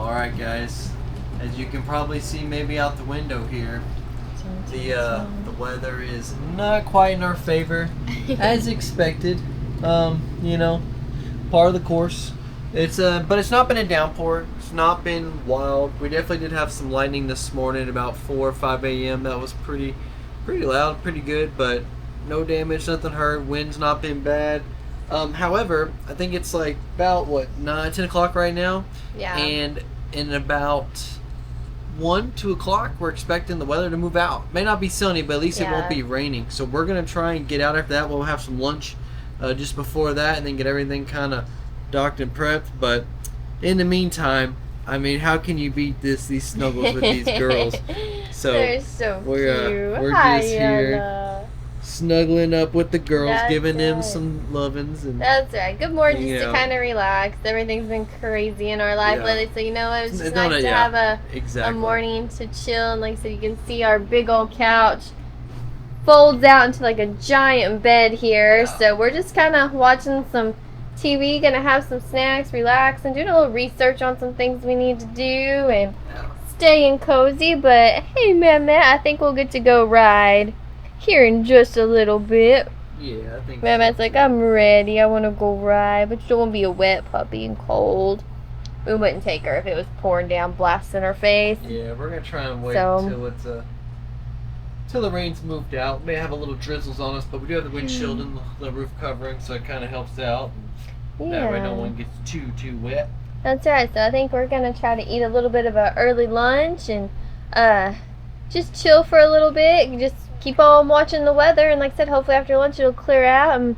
Alright guys, as you can probably see maybe out the window here, the weather is not quite in our favor as expected. You know, part of the course. It's but it's not been a downpour. It's not been wild. We definitely did have some lightning this morning about 4 or 5 a.m. That was pretty loud, pretty good, but no damage, nothing hurt. Wind's not been bad. However, I think it's like about 9, 10 o'clock right now. Yeah. And in about 1, 2 o'clock, we're expecting the weather to move out. May not be sunny, but at least it won't be raining. So we're gonna try and get out after that. We'll have some lunch just before that, and then get everything kind of docked and prepped. But in the meantime, I mean, how can you beat these snuggles with these girls? So they're so we're cute. just here snuggling up with the girls, giving them right. some lovins. And That's right. Good morning, you just to know. kind of relax. Everything's been crazy in our life lately, so you know it was just No, nice to have a exactly. morning to chill. And like I said, you can see our big old couch folds out into like a giant bed here. Yeah. So we're just kind of watching some TV, gonna have some snacks, relax, and doing a little research on some things we need to do and staying cozy. But hey, Matt, I think we'll get to go ride here in just a little bit. Yeah, I think Matt's like, I'm ready. I want to go ride, but you don't want to be a wet puppy and cold. We wouldn't take her if it was pouring down, blasting her face. Yeah, we're gonna try and wait So- till it's till the rain's moved out. We may have a little drizzles on us, but we do have the windshield and the roof covering, so it kind of helps out. That way no one gets too wet. That's right. So I think we're gonna try to eat a little bit of an early lunch and just chill for a little bit. Just keep on watching the weather, and like I said, hopefully after lunch it'll clear out, and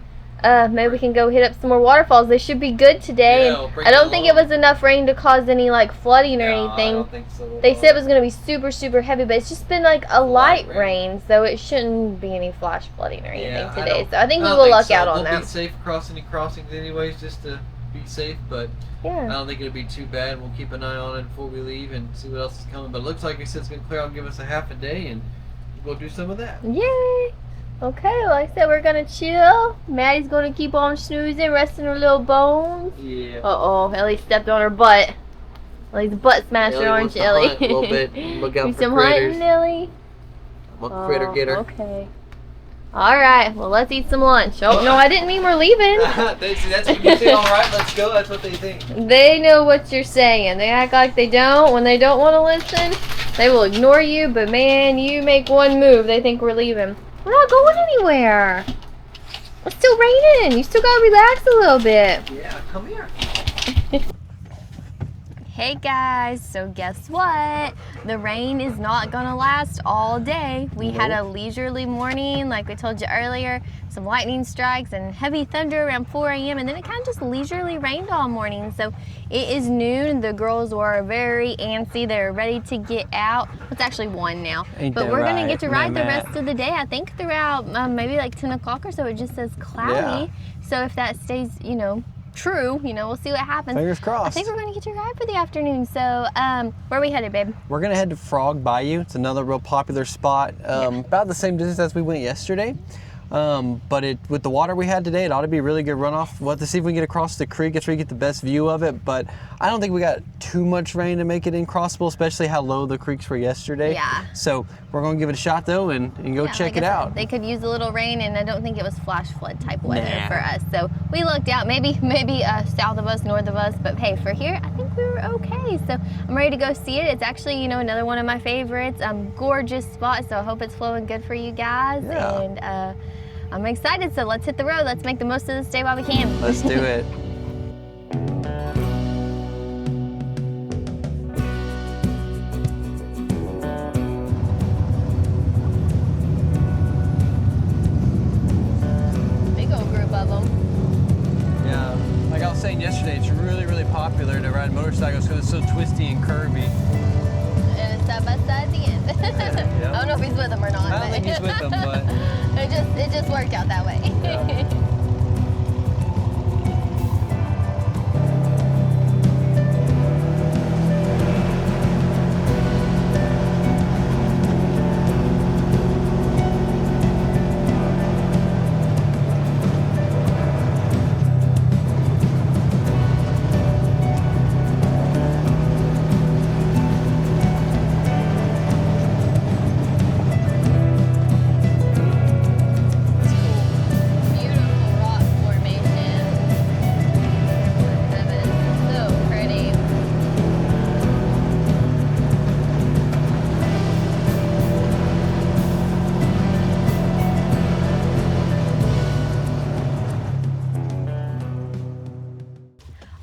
maybe we can go hit up some more waterfalls. They should be good today. Yeah, And I don't think it was enough rain to cause any like flooding or anything. I don't think so. They said it was going to be super heavy, but it's just been like a light rain, so it shouldn't be any flash flooding or anything today. So I think we will luck out on that. We'll be safe across any crossings anyways, just to be safe, but I don't think it'll be too bad. We'll keep an eye on it before we leave and see what else is coming. But it looks like it's going to clear out and give us a half a day, and we'll do some of that. Yay! Okay, like I said, we're going to chill. Maddie's going to keep on snoozing, resting her little bones. Yeah. Uh-oh, Ellie stepped on her butt. Ellie's a butt smasher, aren't you, Ellie? A little bit. Look out You for some critters. hunting, Ellie? I'm a critter getter. Okay. All right, well, let's eat some lunch. Oh, no, I didn't mean we're leaving. That's when you say, all right, let's go. That's what they think. They know what you're saying. They act like they don't. When they don't want to listen, they will ignore you. But, man, you make one move, they think we're leaving. We're not going anywhere. It's still raining. You still got to relax a little bit. Yeah, come here. Hey guys, so guess what? The rain is not gonna last all day. We had a leisurely morning, like we told you earlier, some lightning strikes and heavy thunder around 4 a.m. and then it kind of just leisurely rained all morning. So it is noon. The girls were very antsy. They're ready to get out. It's actually 1 now. But we're gonna get to ride the rest of the day. I think throughout maybe like 10 o'clock or so, it just says cloudy. So if that stays, you know, true, you know, we'll see what happens. Fingers crossed. I think we're going to get to ride for the afternoon. So, where are we headed, babe? We're gonna head to Frog Bayou. It's another real popular spot. About the same distance as we went yesterday. But with the water we had today, it ought to be a really good runoff. We'll have to see if we can get across the creek. That's where you get the best view of it. But I don't think we got too much rain to make it incrossable, especially how low the creeks were yesterday. Yeah. So we're gonna give it a shot though and go check it out. They could use a little rain, and I don't think it was flash flood type weather for us. So we looked out, maybe south of us, north of us. But hey, for here, I think we were okay. So I'm ready to go see it. It's actually, you know, another one of my favorites. Gorgeous spot. So I hope it's flowing good for you guys. Yeah. And I'm excited. So let's hit the road. Let's make the most of this day while we can. Let's do it. Big old group of them. Yeah, like I was saying yesterday, it's really popular to ride motorcycles because it's so twisty and curvy. And it's side by side at the end. Yeah. I don't know if he's with them or not. I don't think he's with them, but it just worked out that way. Yeah.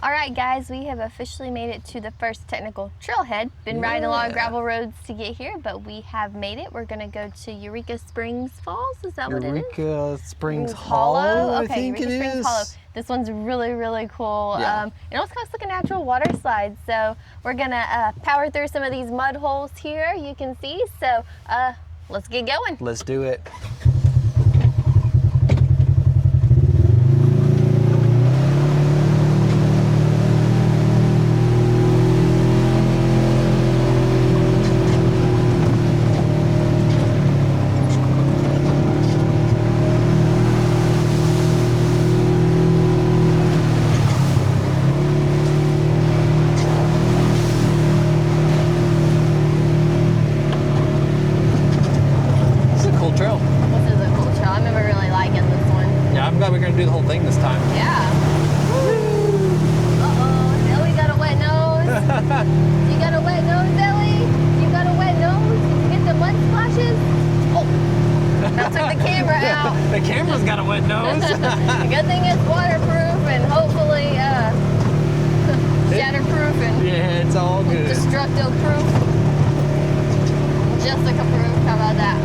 All right, guys, we have officially made it to the first technical trailhead. Been riding a lot of gravel roads to get here, but we have made it. We're gonna go to Eureka Springs Falls. Is that what it is? Eureka Springs Hollow, I think Eureka it Springs is. Hollow. This one's really, really cool. Yeah. It almost looks like a natural water slide. So we're gonna power through some of these mud holes here. You can see. So let's get going. Let's do it. We're gonna do the whole thing this time. Yeah. Uh-oh, Ellie got a wet nose. You got a wet nose, Ellie? You got a wet nose? Did you get the mud splashes? Oh, that took the camera out. The camera's got a wet nose. The good thing it's waterproof and hopefully shatterproof and yeah, it's all good. Destructive proof. Jessica proof. How about that?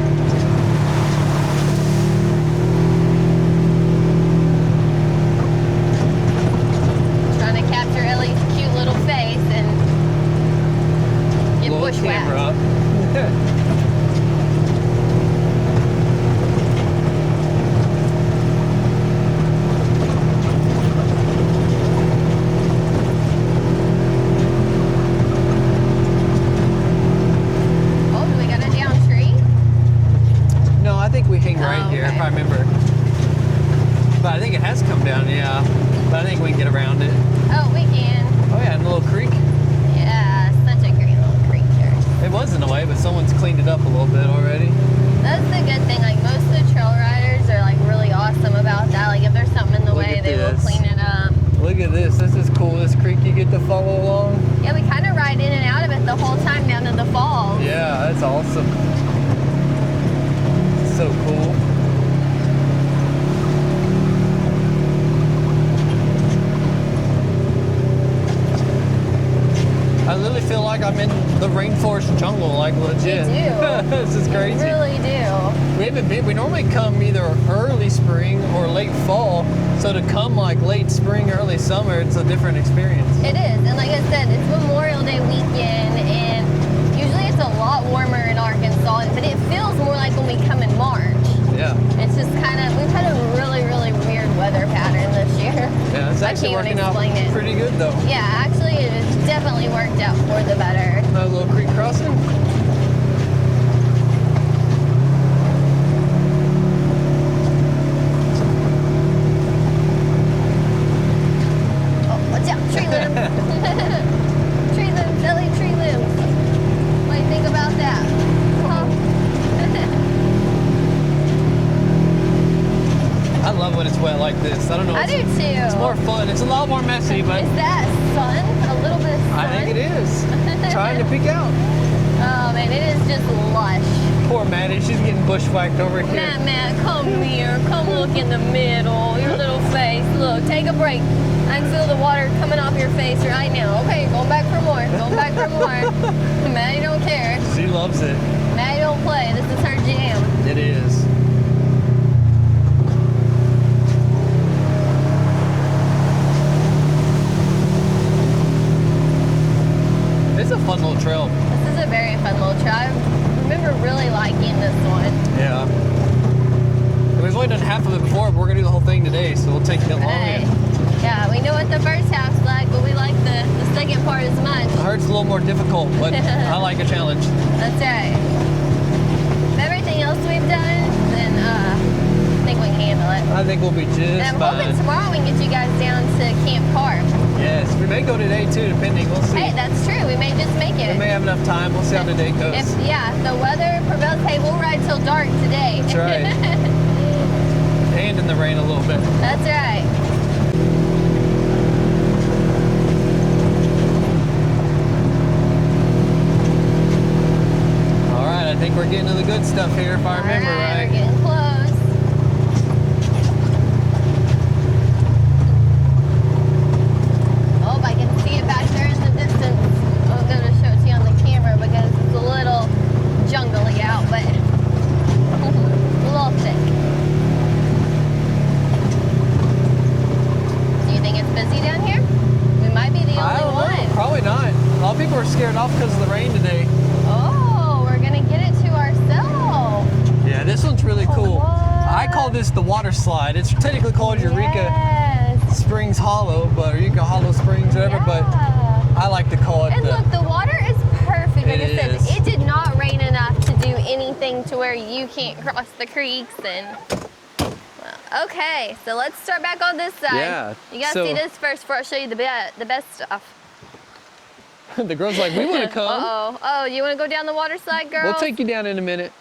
Capture Ellie's cute little face and get bushwhacked. Oh, do we got a down tree? No, I think we hang right here, if I remember. But I think it has come down, yeah. But I think we can get around it. Oh, we can. Oh yeah, and a little creek. Yeah, such a great little creek here. It was in a way, but someone's cleaned it up a little bit already. That's the good thing. Like most of the trail riders are like really awesome about that. Like if there's something in the way, they will clean it up. Look at this. This is cool. This creek you get to follow along. Yeah, we kind of ride in and out of it the whole time down to the falls. Yeah, that's awesome. It's so cool. I literally feel like I'm in the rainforest jungle, like legit. You do. This is crazy. You really do. We haven't been. We normally come either early spring or late fall. So to come like late spring, early summer, it's a different experience. It is, and like I said, it's Memorial Day weekend, and usually it's a lot warmer in Arkansas, but it feels more like when we come in March. Yeah. It's just kind of, we've had a really, really weird weather pattern this year. Yeah, it's actually working out pretty good though. Yeah, actually it has definitely worked out for the better. Another little creek crossing. Oh, watch out, tree limb. Tree limbs, Ellie, tree limbs. What do you think about that? Huh? I love when it's wet like this. I don't know. I do too. It's more fun. It's a lot more messy, but Is that sun? A little bit of sun? I think it is. Trying to peek out. Oh man, it is just lush. Poor Maddie, she's getting bushwhacked over here. Matt, come here. Come look in the middle. Your little face. Look, take a break. I can feel the water coming off your face right now. Okay, going back for more. Going back for more. Maddie don't care. She loves it. Maddie don't play. This is her jam. It is. It's a fun little trail. This is a very fun little trail. I remember really liking this one. Yeah. We've only done half of it before, but we're going to do the whole thing today, so we'll take it along. Right. Yeah, we know what the first half's like, but we like the second part as much. I heard it's a little more difficult, but I like a challenge. That's right. With everything else we've done, then I think we can handle it. I think we'll be just And I'm fine. hoping tomorrow we can get you guys down to Camp Carp. Yes, we may go today too, depending. We'll see. Hey, that's true. We may just make it. We may have enough time. We'll see how the day goes. If the weather prevails, hey, we'll ride till dark today. That's right. And in the rain a little bit. That's right. All right, I think we're getting to the good stuff here, if I remember right. We're getting close. people are scared off because of the rain today. Oh, we're gonna get it to ourselves. Yeah, this one's really cool. What? I call this the water slide. It's technically called Eureka Yes. Springs Hollow, but Eureka Hollow Springs, whatever. But I like to call it. And look, the water is perfect. Like I said, is. it did not rain enough to do anything to where you can't cross the creeks and. Well, okay, so let's start back on this side. Yeah. You gotta see this first before I show you the best stuff. The girl's like, we want to come. Oh, you want to go down the water slide, girl? We'll take you down in a minute.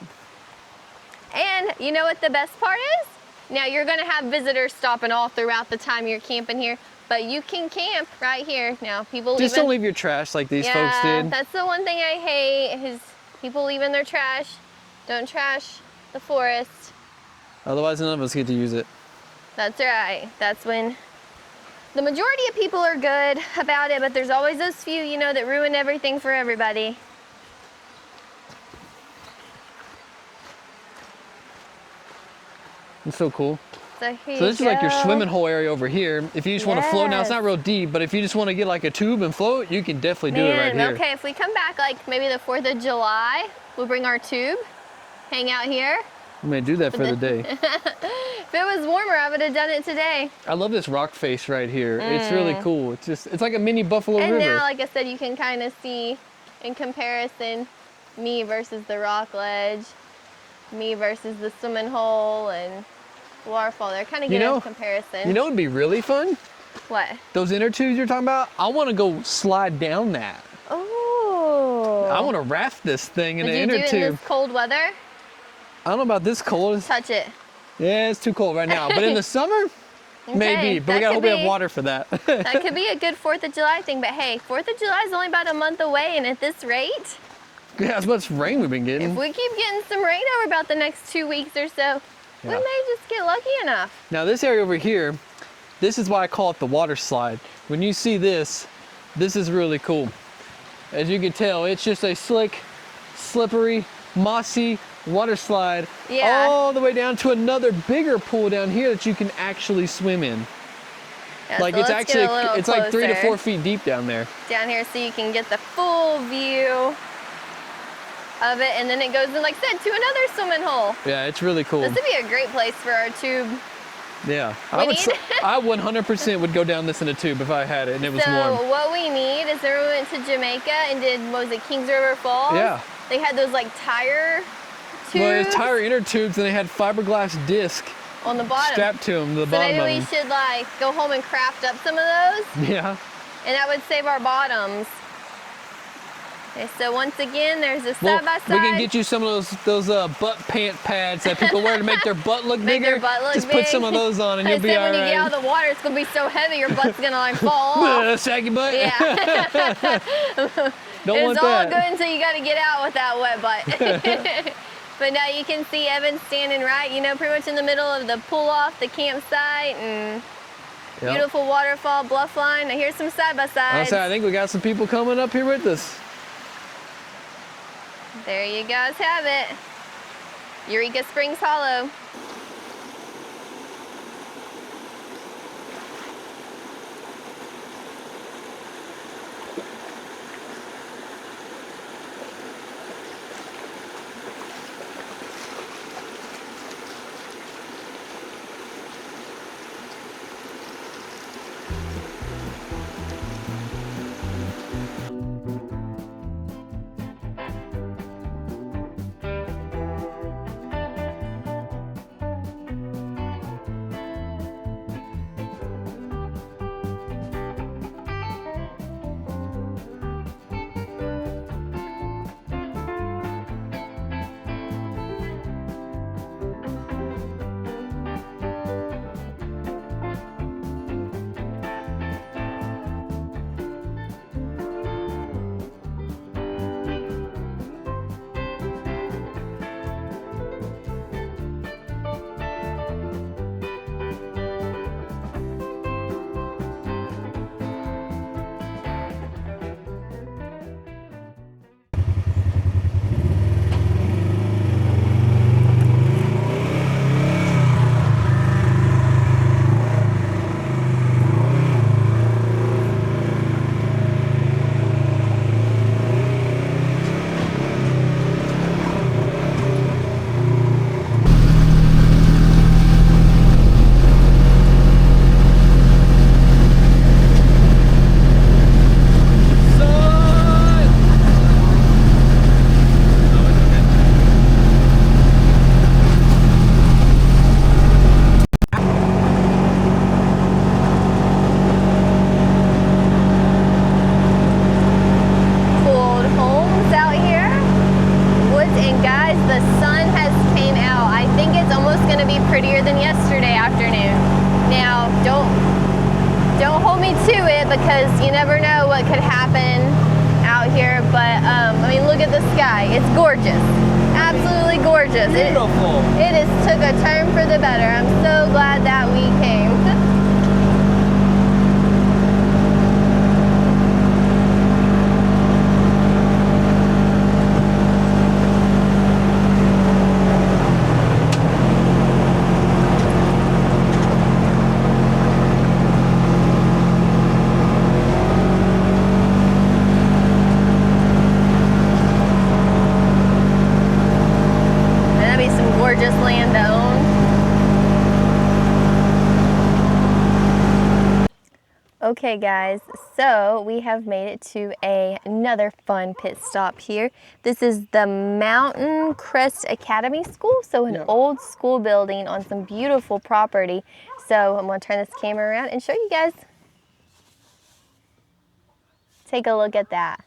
And you know what the best part is? Now you're gonna have visitors stopping all throughout the time you're camping here, but you can camp right here. Now people Just don't leave your trash like these folks did. That's the one thing I hate is people leaving their trash. Don't trash the forest. Otherwise, none of us get to use it. That's right. That's when the majority of people are good about it, but there's always those few, you know, that ruin everything for everybody. It's so cool. So this is like your swimming hole area over here. If you just want to float, now it's not real deep, but if you just want to get like a tube and float, you can definitely do it right here. Okay, if we come back like maybe the 4th of July, we'll bring our tube, hang out here. We may do that for the day. If it was warmer, I would have done it today. I love this rock face right here. It's really cool. It's like a mini Buffalo River. And now, like I said, you can kind of see in comparison me versus the rock ledge, me versus the swimming hole and waterfall. They're kind of good in comparison. You know what would be really fun? What? Those inner tubes you're talking about, I want to go slide down that. Oh. I want to raft this thing in Would the you inner do it tube. in this cold weather? I don't know about this cold. Touch it. Yeah, it's too cold right now. But in the summer, maybe. But we gotta hope we have water for that. That could be a good 4th of July thing. But hey, 4th of July is only about a month away, and at this rate, Yeah, as much rain we've been getting. if we keep getting some rain over about the next 2 weeks or so, we may just get lucky enough. Now this area over here, this is why I call it the water slide. When you see this, this is really cool. As you can tell, it's just a slick, slippery, mossy water slide all the way down to another bigger pool down here that you can actually swim in. Yeah, like so it's let's get a little it's like 3 to closer 4 feet deep down there. down here so you can get the full view of it, and then it goes in, like I said, to another swimming hole. Yeah, it's really cool. This would be a great place for our tube. Yeah, I 100% would go down this in a tube if I had it and it was warm. So what we need is, when we went to Jamaica and did, what was it, Kings River Falls? Yeah. They had those like tire tubes. Well, it's tire inner tubes and they had fiberglass disc on the bottom. strapped to them, the so bottom maybe we of them. should like go home and craft up some of those. Yeah. And that would save our bottoms. Okay, so once again, there's a side-by-side. We can get you some of those butt pant pads that people wear to make their butt look Make bigger. their butt look Just big. put some of those on and you'll be all right. When you get out of the water, it's gonna be so heavy, your butt's gonna like fall off. Saggy butt? Yeah. Don't want it's all that. good until you gotta get out with that wet butt. But now you can see Evan standing right, you know, pretty much in the middle of the pull off the campsite and beautiful waterfall bluff line. Now here's some side-by-sides. I think we got some people coming up here with us. There you guys have it. Eureka Springs Hollow. to it because you never know what could happen out here. But I mean, look at the sky. It's gorgeous. Absolutely gorgeous. Beautiful. It has took a turn for the better. I'm so glad that we came. Gorgeous land to own. Okay guys, so we have made it to another fun pit stop here. This is the Mountain Crest Academy School, so an old school building on some beautiful property. So I'm going to turn this camera around and show you guys. Take a look at that.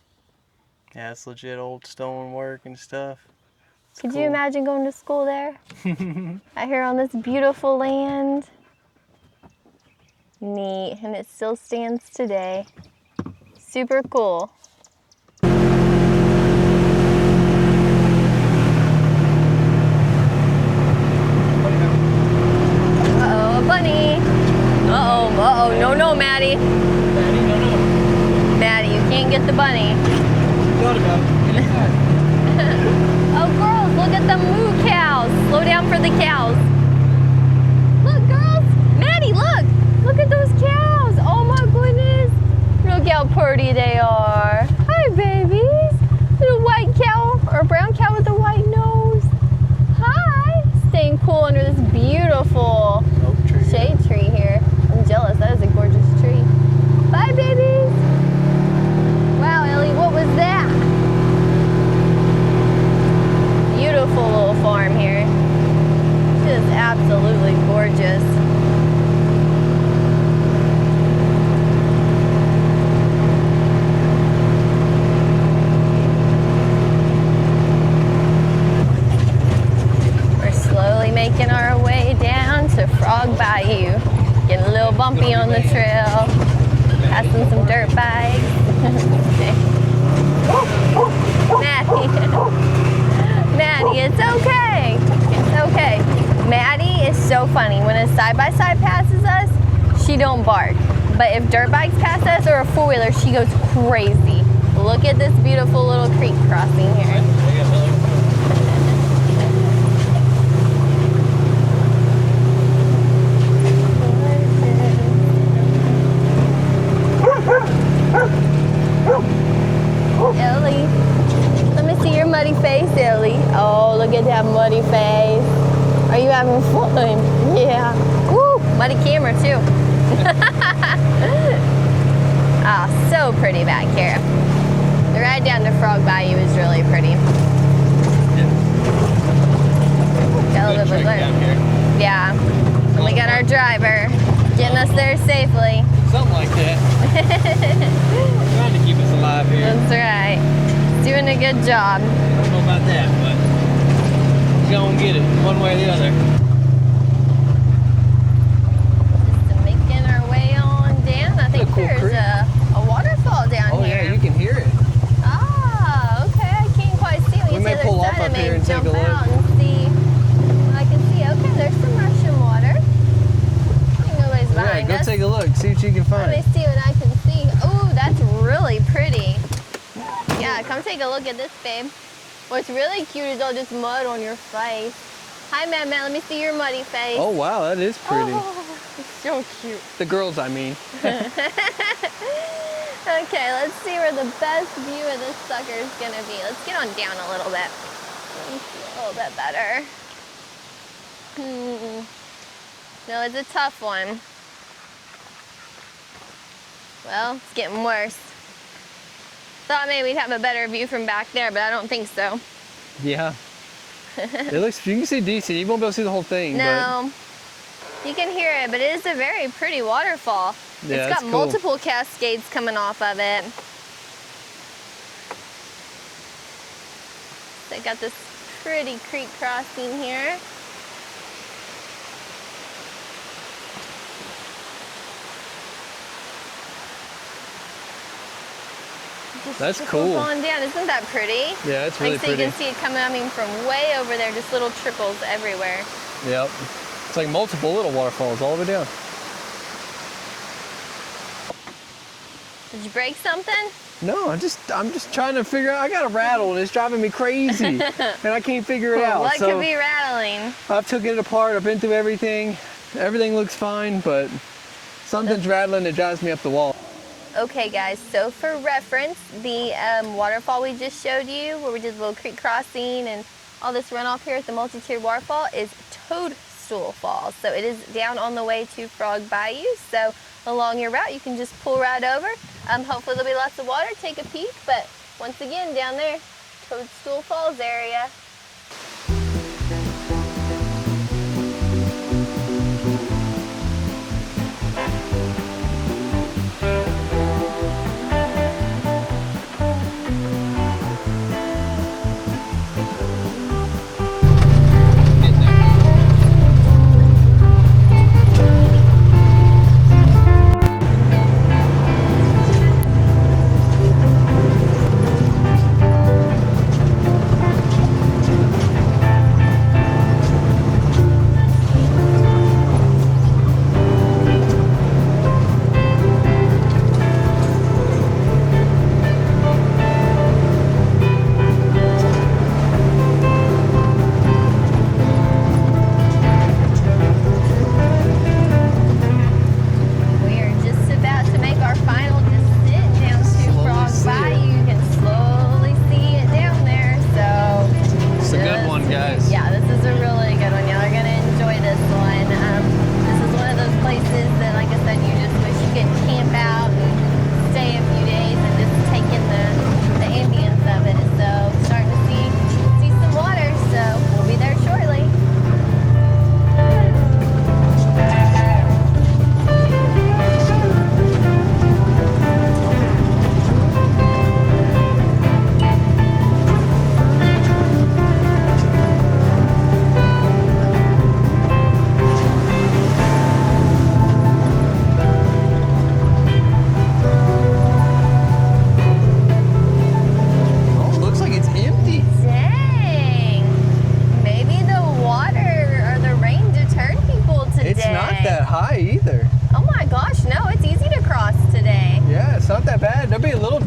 Yeah, it's legit old stonework and stuff. Could you imagine going to school there? Out here on this beautiful land. Neat, and it still stands today. Super cool. Uh-oh, a bunny. Uh-oh, no, Maddie. Maddie, no. Maddie, you can't get the bunny. Thought about it. Oh, girls, look at the moo cows. Slow down for the cows. Look, girls. Maddie, look. Look at those cows. Oh, my goodness. Look how pretty they are. Hi, babies. Little white cow or brown cow with a white nose. Hi. Staying cool under this beautiful shade tree here. I'm jealous. That is a gorgeous tree. Bye, babies. Wow, Ellie, what was that? Beautiful little farm here. Just absolutely gorgeous. We're slowly making our way down to Frog Bayou. Getting a little bumpy on the trail. Passing some dirt bikes. Maddie. Maddie, it's okay. It's okay. Maddie is so funny. When a side-by-side passes us, she don't bark. But if dirt bikes pass us or a four-wheeler, she goes crazy. Look at this beautiful little creek crossing here. Ellie. Let me see your muddy face, Ellie. Oh, look at that muddy face. Are you having fun? Yeah. Woo! Muddy camera, too. Oh, so pretty back here. The ride down to Frog Bayou is really pretty. Got a little bit of yeah. And we got our driver getting us there safely. Something like that. Trying to keep us alive here. That's right. Doing a good job. I don't know about that, but we're gonna get it one way or the other. Just making our way on down. I think cool there's creek. a waterfall down Oh here. yeah, you can hear it. Ah, okay. I can't quite see. When We you may see the pull other up side, up I may here and take a jump look. out and see. I can see. Okay, there's some Russian water. I think nobody's Yeah, behind go us. take a look. See what you can Let find. me see what I can see. Oh, that's really pretty. Yeah, come take a look at this, babe. What's really cute is all this mud on your face. Hi, Matt. Let me see your muddy face. Oh wow, that is pretty. Oh, it's so cute. The girls, I mean. Okay, let's see where the best view of this sucker is gonna be. Let's get on down a little bit. Let me see a little bit better. No, it's a tough one. Well, it's getting worse. Thought maybe we'd have a better view from back there, but I don't think so. Yeah. It looks, you can see decent. You won't be able to see the whole thing. No, you can hear it, but it is a very pretty waterfall. Yeah, it's got cool. multiple cascades coming off of it. They got this pretty creek crossing here. Just That's trickles cool. on down. Isn't that pretty? Yeah, it's really like, so pretty. you can see it coming from way over there, just little trickles everywhere. Yep. It's like multiple little waterfalls all the way down. Did you break something? No, I'm just trying to figure out. I got a rattle and it's driving me crazy, and I can't figure it out. What so could be rattling? I've took it apart. I've been through everything. Everything looks fine, but something's rattling that drives me up the wall. Okay, guys. So for reference, the waterfall we just showed you, where we did a little creek crossing and all this runoff here at the multi-tiered waterfall, is Toadstool Falls. So it is down on the way to Frog Bayou. So along your route, you can just pull right over. Hopefully there'll be lots of water, take a peek, but once again, down there, Toadstool Falls area.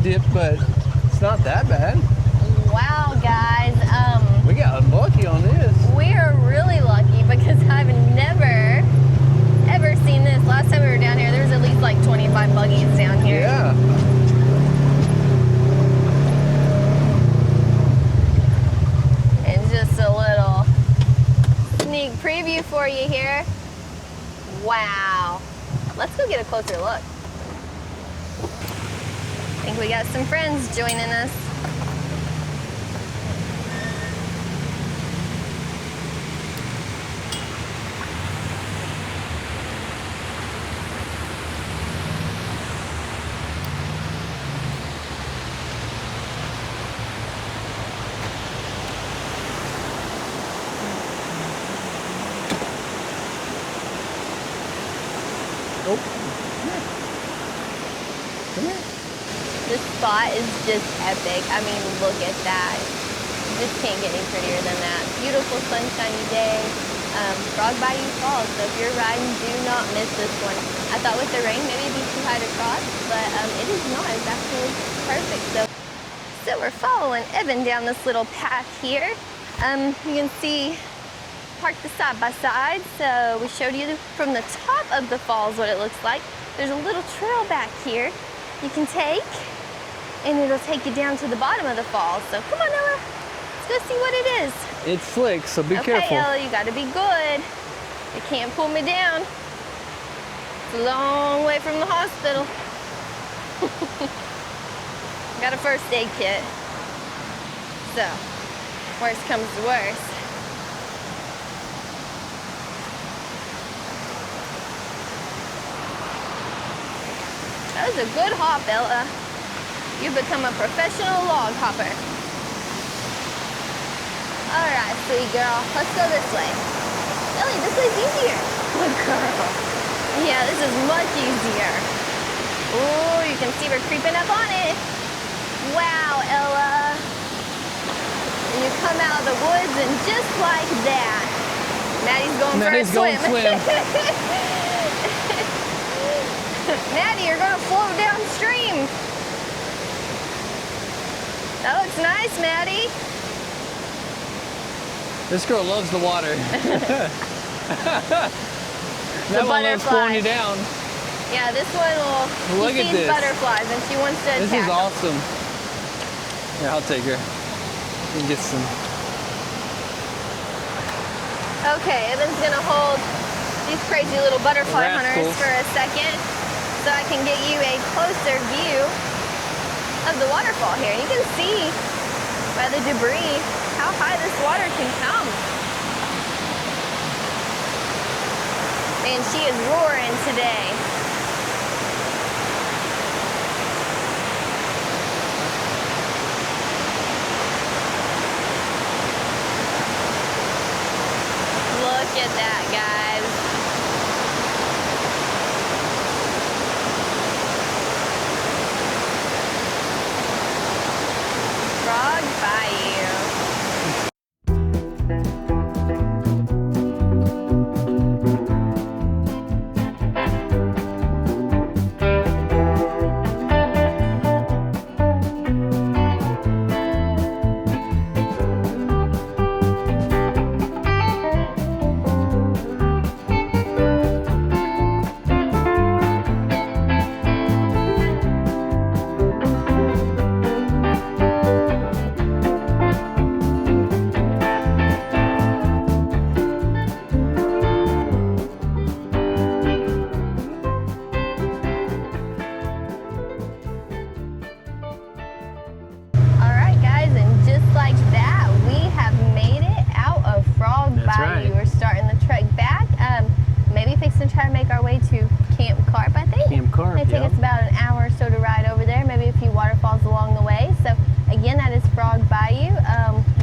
dip, but it's not that bad. Wow, guys. We got lucky on this. We are really lucky because I've never, ever seen this. Last time we were down here, there was at least like 25 buggies down here. Yeah. And just a little sneak preview for you here. Wow. Let's go get a closer look. I think we got some friends joining us. Oh, come here. This spot is just epic. I mean, look at that. You just can't get any prettier than that. Beautiful sunshiny day. Frog Bayou Falls. So if you're riding, do not miss this one. I thought with the rain, maybe it'd be too high to cross, but it is not. It's actually perfect. So we're following Evan down this little path here. You can see parked the side by side. So we showed you from the top of the falls what it looks like. There's a little trail back here you can take, and it'll take you down to the bottom of the falls. So come on, Ella, let's go see what it is. It's slick, so be careful. Okay, Ella, you gotta be good. You can't pull me down. It's a long way from the hospital. Got a first aid kit. So, worst comes to worst. That was a good hop, Ella. You've become a professional log hopper. All right, sweet girl, let's go this way. Ellie, this way's easier. Good girl. Yeah, this is much easier. Oh, you can see we're creeping up on it. Wow, Ella. And you come out of the woods and just like that, Maddie's going for a swim. Maddie, you're going to float downstream. That looks nice, Maddie. This girl loves the water. That one loves pulling you down. Yeah, this one will. Look she at sees this. butterflies and she wants to attack This is them. awesome. Yeah, I'll take her. You can get some. Okay, Evan's gonna hold these crazy little butterfly hunters Rascals. for a second so I can get you a closer view of the waterfall here. You can see by the debris how high this water can come. Man, she is roaring today. Look at that, guys. Frog Bayou. Alright guys, and just like that, we have made it out of Frog That's Bayou. right. We're starting the trek back. Maybe fixing to try to make our way to Camp Carp, I think. Camp Carp, It'll take yep. us about an hour or so to ride over there, maybe a few waterfalls along the way. So again, that is Frog Bayou.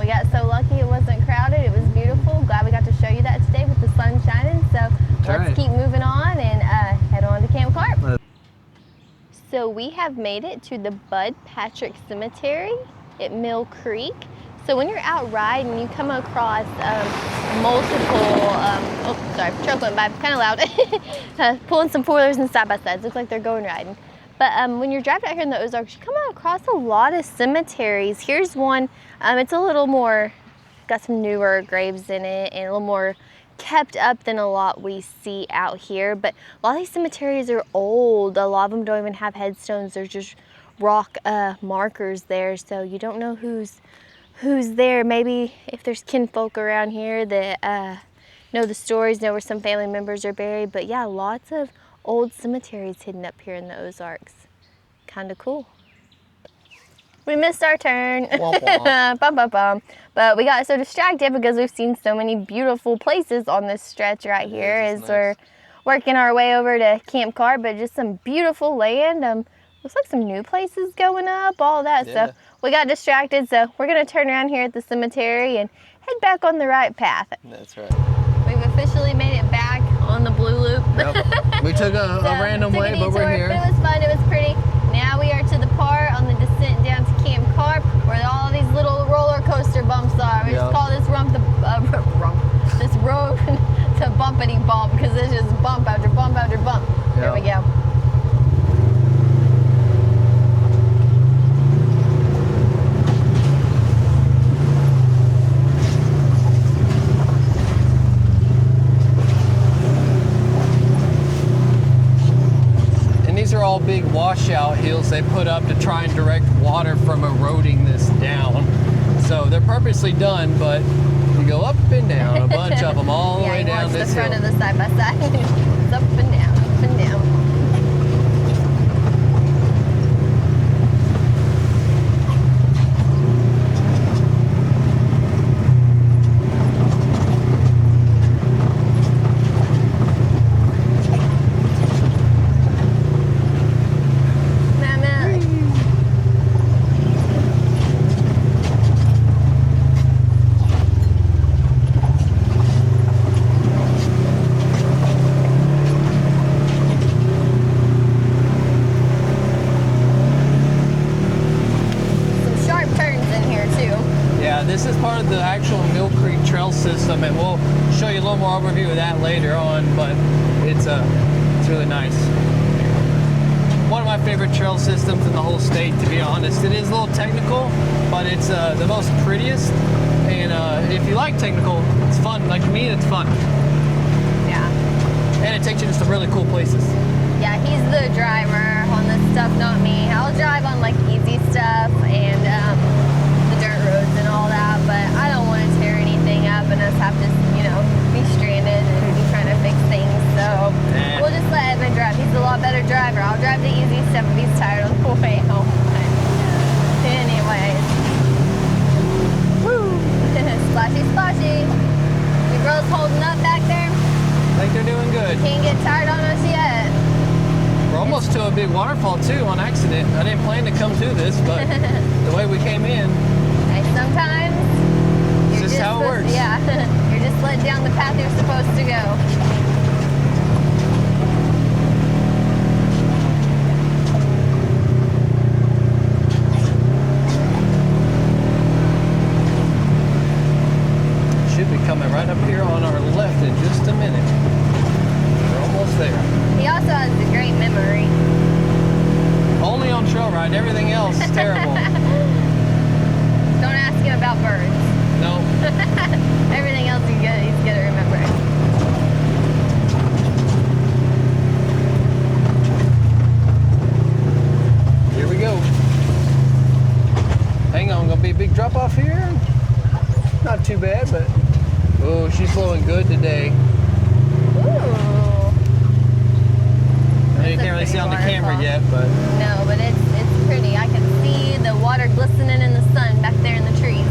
We got so lucky it wasn't crowded. It was beautiful. Glad we got to show you that today with the sun shining. So let's right. keep moving on and head on to Camp Carp. So we have made it to the Bud Patrick Cemetery at Mill Creek. So when you're out riding, you come across multiple, oh sorry, truck went by, kind of loud, pulling some four-wheelers and side-by-sides, looks like they're going riding. But when you're driving out here in the Ozarks, you come across a lot of cemeteries. Here's one, it's a little more, got some newer graves in it and a little more kept up than a lot we see out here. But a lot of these cemeteries are old. A lot of them don't even have headstones. They're just rock markers there, so you don't know who's there. Maybe if there's kinfolk around here that know the stories, know where some family members are buried. But yeah, lots of old cemeteries hidden up here in the Ozarks. Kind of cool. We missed our turn. Womp womp. Bum, bum, bum. But we got so distracted because we've seen so many beautiful places on this stretch right here as nice. we're working our way over to Camp Carp. But just some beautiful land. Looks like some new places going up, all that. Yeah. So we got distracted. So we're going to turn around here at the cemetery and head back on the right path. That's right. We've officially made it back on the Blue Loop. Yep. We took a So, random took a way, but detour, we're here. But it was fun, it was pretty. Now we are to the part on the descent down to Camp Carp where all these little roller coaster bumps are. We just Yep. call this this road to bumpity bump because it's just bump after bump after bump. There we go. These are all big washout hills they put up to try and direct water from eroding this down. So they're purposely done, but you go up and down, a bunch of them all the way down this the front hill. of the side by side. It's up and down, up and down. part of the actual Mill Creek trail system, and we'll show you a little more overview of that later on, but it's really nice. One of my favorite trail systems in the whole state, to be honest. It is a little technical, but it's the most prettiest, and if you like technical, it's fun. Like me, it's fun. Yeah. And it takes you to some really cool places. Yeah, he's the driver on this stuff, not me. I'll drive on like easy stuff and the dirt roads and all that, but I don't want to tear anything up and us have to, you know, be stranded and be trying to fix things. So we'll just let Evan drive. He's a lot better driver. I'll drive the easy stuff if he's tired on the way home. Anyways. Woo! Splashy, splashy. You girls holding up back there? I think they're doing good. Can't get tired on us yet. We're almost to a big waterfall too on accident. I didn't plan to come through this, but the way we came in. Hey, sometimes It's just how it works. Yeah, you're just led down the path you're supposed to go. Should be coming right up here on our left in just a minute. We're almost there. He also has a great memory. Only on trail ride. Everything else is terrible. Don't ask him about birds. No. Everything else he's good at remembering. Here we go. Hang on, gonna be a big drop off here. Not too bad, but oh, she's flowing good today. Ooh. I know you can't really see on the camera yet, but No, but it's pretty. I can see the water glistening in the sun back there in the trees.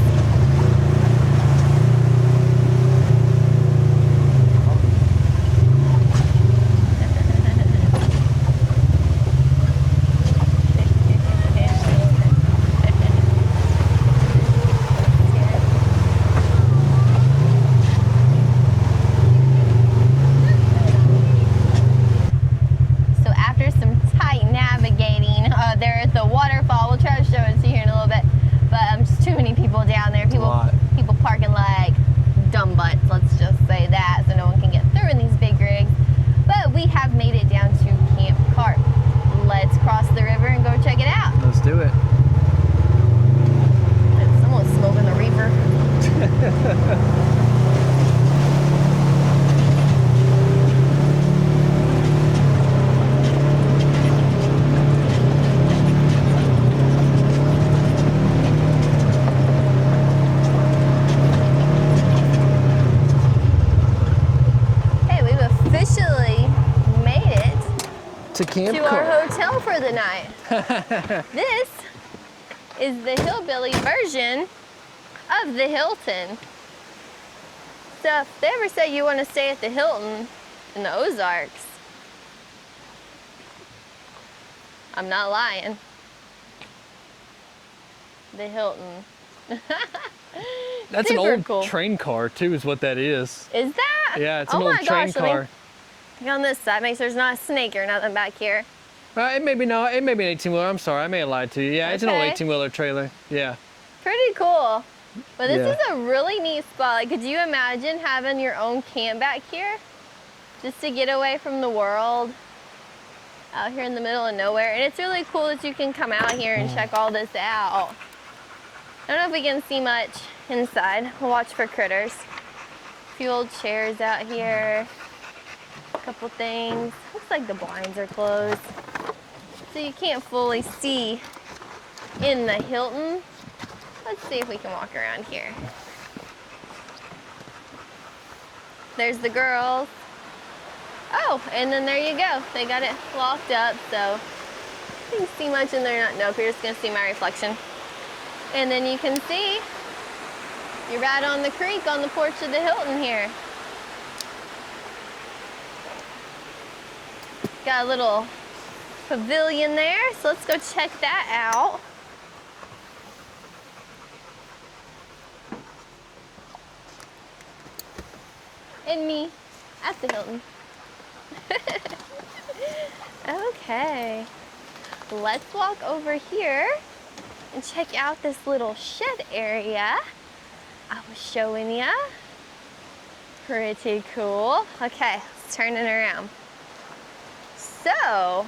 So after some tight navigating, they're at the waterfall. We'll try to show it to you here in a little bit, but just too many people down there. People parking like dumb butts. Let's just say that, so no one can get through in these big rigs. But we have made it down to Camp Cart. Let's cross the river and go check it out. let's do it. Someone's smoking the reefer. Hey, we've officially made it To Camp to Cart. our hotel for the night. This is the hillbilly version of the Hilton. So if they ever say you want to stay at the Hilton in the Ozarks, I'm not lying. The Hilton. That's an Super old cool. train car too, is what that is. Is that? Yeah, it's Oh an my old train gosh, let me car. get on this side, make sure there's not a snake or nothing back here. It may be no, it may be an 18-wheeler. I'm sorry, I may have lied to you. Yeah, it's an old Okay. 18-wheeler trailer. Yeah. Pretty cool. But this Yeah. is a really neat spot. Like, could you imagine having your own camp back here? Just to get away from the world out here in the middle of nowhere. And it's really cool that you can come out here and check all this out. I don't know if we can see much inside. We'll watch for critters. A few old chairs out here. A couple things. Looks like the blinds are closed. So you can't fully see in the Hilton. Let's see if we can walk around here. There's the girls. Oh, and then there you go. They got it locked up, so you can see much in there. Nope, you're just gonna see my reflection. And then you can see you're right on the creek on the porch of the Hilton here. Got a little pavilion there, so let's go check that out. And me at the Hilton. Okay, let's walk over here and check out this little shed area. I was showing ya. Pretty cool. Okay, let's turn it around. So,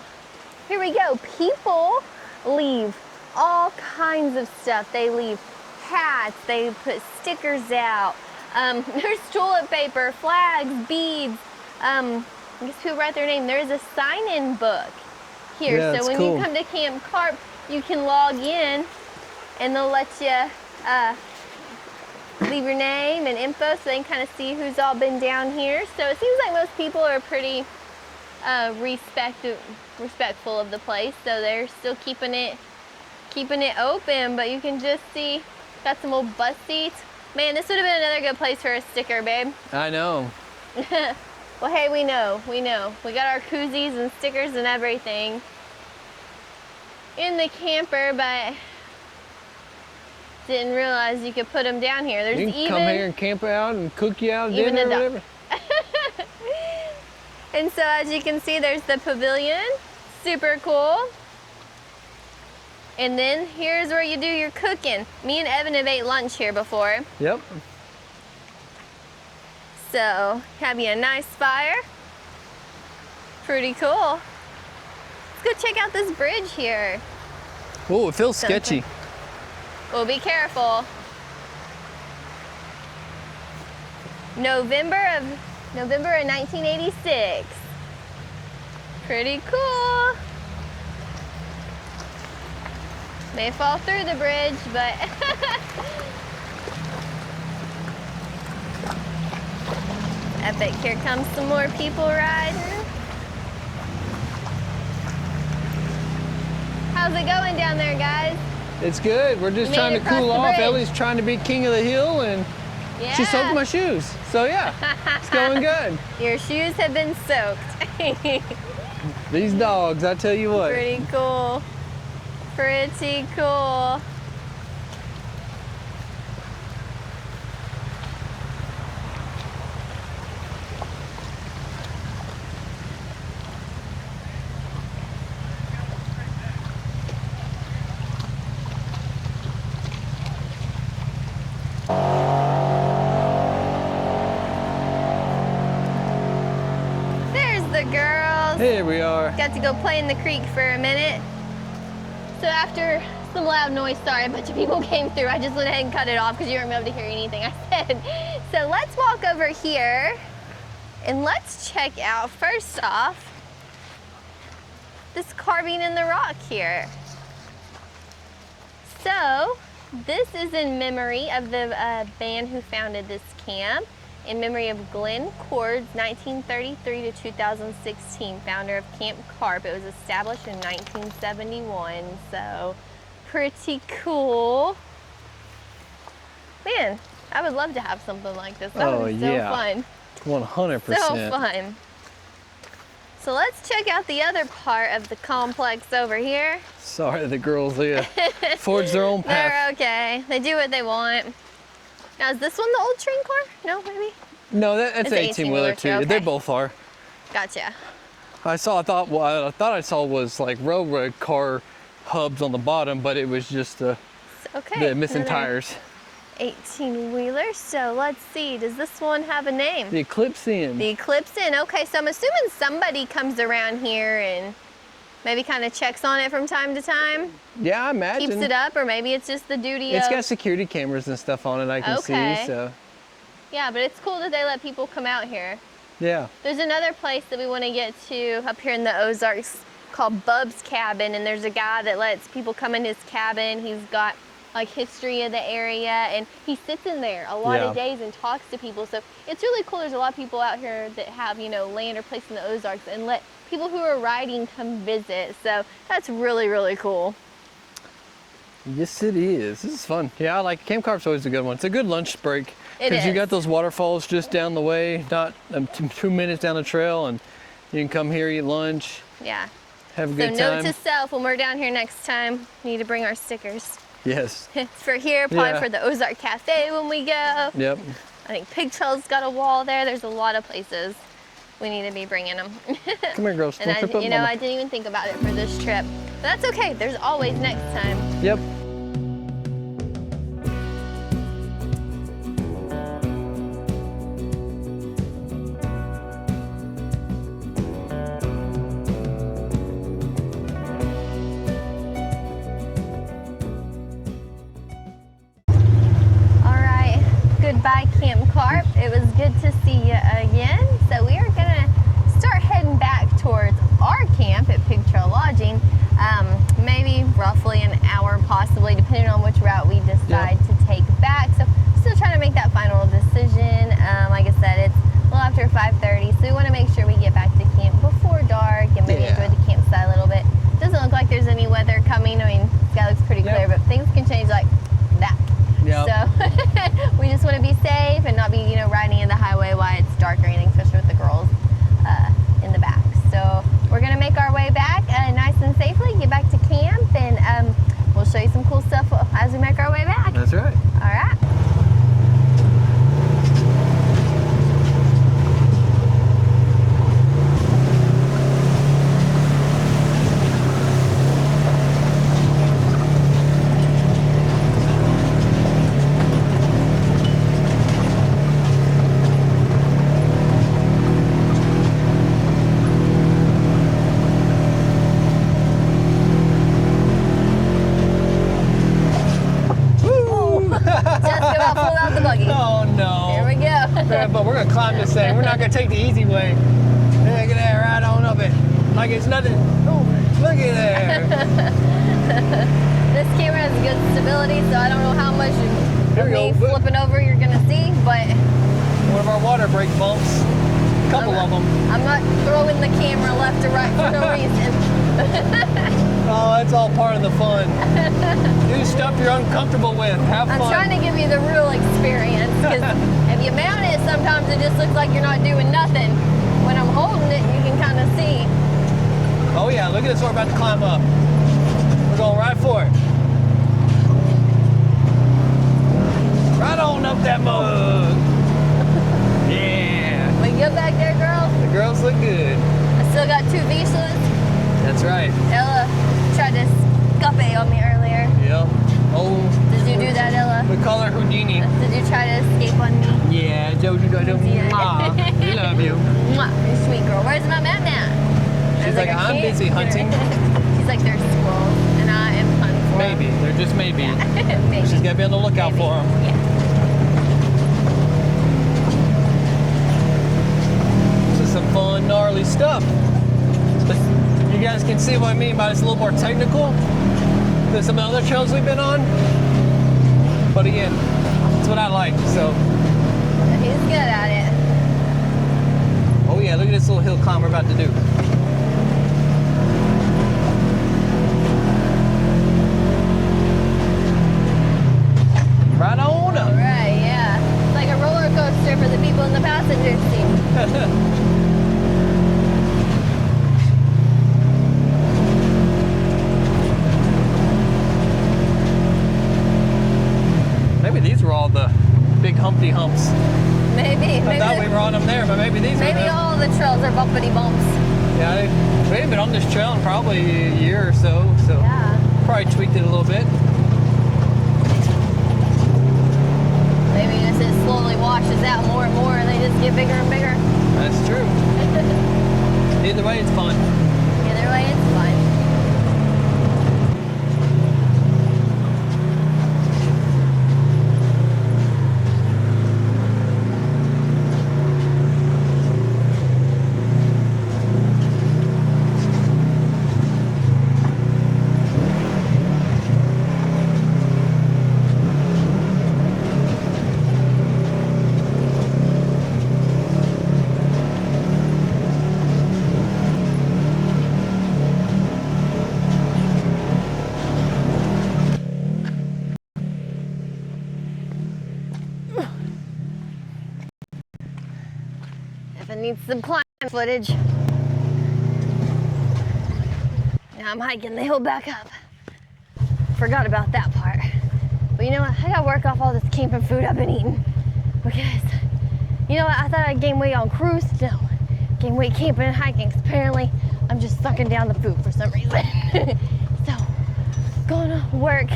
here we go. People leave all kinds of stuff. They leave hats, they put stickers out. There's toilet paper, flags, beads. I guess people write their name. There's a sign-in book here. Yeah, so when cool. you come to Camp Carp, you can log in and they'll let you leave your name and info so they can kind of see who's all been down here. So it seems like most people are pretty respectful of the place. So they're still keeping it open, but you can just see, got some old bus seats. Man, this would have been another good place for a sticker, babe. I know. Well, hey, we know. We got our koozies and stickers and everything in the camper, but didn't realize you could put them down here. There's you can come here and camp out and cook you out dinner or whatever. And so as you can see, there's the pavilion. Super cool. And then here's where you do your cooking. Me and Evan have ate lunch here before. Yep. So have you a nice fire. Pretty cool. Let's go check out this bridge here. Oh, it feels sketchy. Well, be careful. November of 1986. Pretty cool. May fall through the bridge, but epic. Here comes some more people riding. How's it going down there, guys? It's good. We're just trying to cool off. Ellie's trying to be king of the hill, and she soaked my shoes. So yeah, it's going good. Your shoes have been soaked. These dogs, I tell you what. Pretty cool. Pretty cool. There's the girls. Here we are. Got to go play in the creek for a minute. So after some loud noise, sorry, a bunch of people came through. I just went ahead and cut it off because you weren't able to hear anything I said. So let's walk over here and let's check out, first off, this carving in the rock here. So this is in memory of the band who founded this camp, in memory of Glenn Cord's 1933 to 2016, founder of Camp Carp. It was established in 1971, so pretty cool. Man, I would love to have something like this. That would be so fun. 100%. So fun. So let's check out the other part of the complex over here. Sorry, the girls, forge their own path. They're okay. They do what they want. Now, is this one the old train car? No, maybe? No, that's an 18-wheeler too. Okay. They both are. Gotcha. I thought I saw was like railroad car hubs on the bottom, but it was just the missing tires. 18-wheeler. So let's see. Does this one have a name? The Eclipse Inn. The Eclipse Inn. Okay, so I'm assuming somebody comes around here and maybe kind of checks on it from time to time. Yeah, I imagine. Keeps it up, or maybe it's just the duty It's got security cameras and stuff on it, I can see. So. Yeah, but it's cool that they let people come out here. Yeah. There's another place that we want to get to up here in the Ozarks called Bub's Cabin, and there's a guy that lets people come in his cabin. He's got like history of the area, and he sits in there a lot of days and talks to people. So it's really cool. There's a lot of people out here that have, land or place in the Ozarks and let people who are riding come visit. So that's really, really cool. Yes, it is. This is fun. Yeah, I like Camp Carp's always a good one. It's a good lunch break. Because you got those waterfalls just down the way, not 2 minutes down the trail, and you can come here, eat lunch. Yeah. Have a good time. So note to self, when we're down here next time, we need to bring our stickers. Yes. It's for here, probably for the Ozark Cafe when we go. Yep. I think Pigtail's got a wall there. There's a lot of places we need to be bringing them. Come here, girls. And I didn't even think about it for this trip. But that's okay. There's always next time. Yep. by Camp Carp. It was good to see you again. So we are gonna start heading back towards our camp at Pig Trail Lodging. Maybe roughly an hour, possibly, depending on which route we decide to take back. So still trying to make that final decision. Like I said, it's a little after 5:30, so we want to make sure we get back to camp before dark and maybe enjoy the campsite a little bit. Doesn't look like there's any weather coming. I mean, the sky looks pretty clear, but things can change like that. So we just want to be safe and not be, riding in the highway while it's dark or anything, especially with the girls in the back. So we're gonna make our way back nice and safely, get back to camp, and we'll show you some cool stuff as we make our way back. That's right. All right. But we're gonna climb this thing. We're not gonna take the easy way. Look at that, right on up it. Like it's nothing. Oh, look at there. This camera has good stability, so I don't know how much of me flipping over you're gonna see, but one of our water break bumps. A couple of them. I'm not throwing the camera left or right for no reason. Oh, that's all part of the fun. Do stuff you're uncomfortable with. Have fun. I'm trying to give you the real experience, because if you mount it, sometimes it just looks like you're not doing nothing. When I'm holding it, you can kind of see. Oh yeah, look at this, we're about to climb up. We're going right for it. Right on up that mug. Yeah. We good back there, girls? The girls look good. I still got 2 visas. That's right. Ella tried to escape on me earlier. Yep. Oh. Did you do that, Ella? We call her Houdini. Did you try to escape on me? Yeah, Jojo Dodo. Yeah. We love you. Mwah. You're a sweet girl. Where's my map now? She's like, I'm busy hunting. She's like, there's squirrels, and I am hunting for them. Maybe. They're just maybe. Maybe. She's got to be on the lookout for them. Yeah. This is some fun, gnarly stuff. But you guys can see what I mean by it's a little more technical than some of the other trails we've been on. But again, that's what I like, so. He's good at it. Oh yeah, look at this little hill climb we're about to do. Right on up. All right, yeah. It's like a roller coaster for the people in the passenger seat. Maybe these were all the big Humpty Humps. Maybe. I thought we were on them there, but maybe these are Maybe them. all the trails are bumpity bumps. Yeah, we haven't been on this trail in probably a year or so, Yeah. probably tweaked it a little bit. Maybe as it slowly washes out more and more, and they just get bigger and bigger. That's true. Either way, it's fun. Either way, it's fun. If it needs some climb footage. Now I'm hiking the hill back up. Forgot about that part. But you know what? I gotta work off all this camping food I've been eating. Because, you know what? I thought I'd gain weight on cruise. No. Gain weight camping and hiking. 'Cause apparently, I'm just sucking down the food for some reason. So, gonna work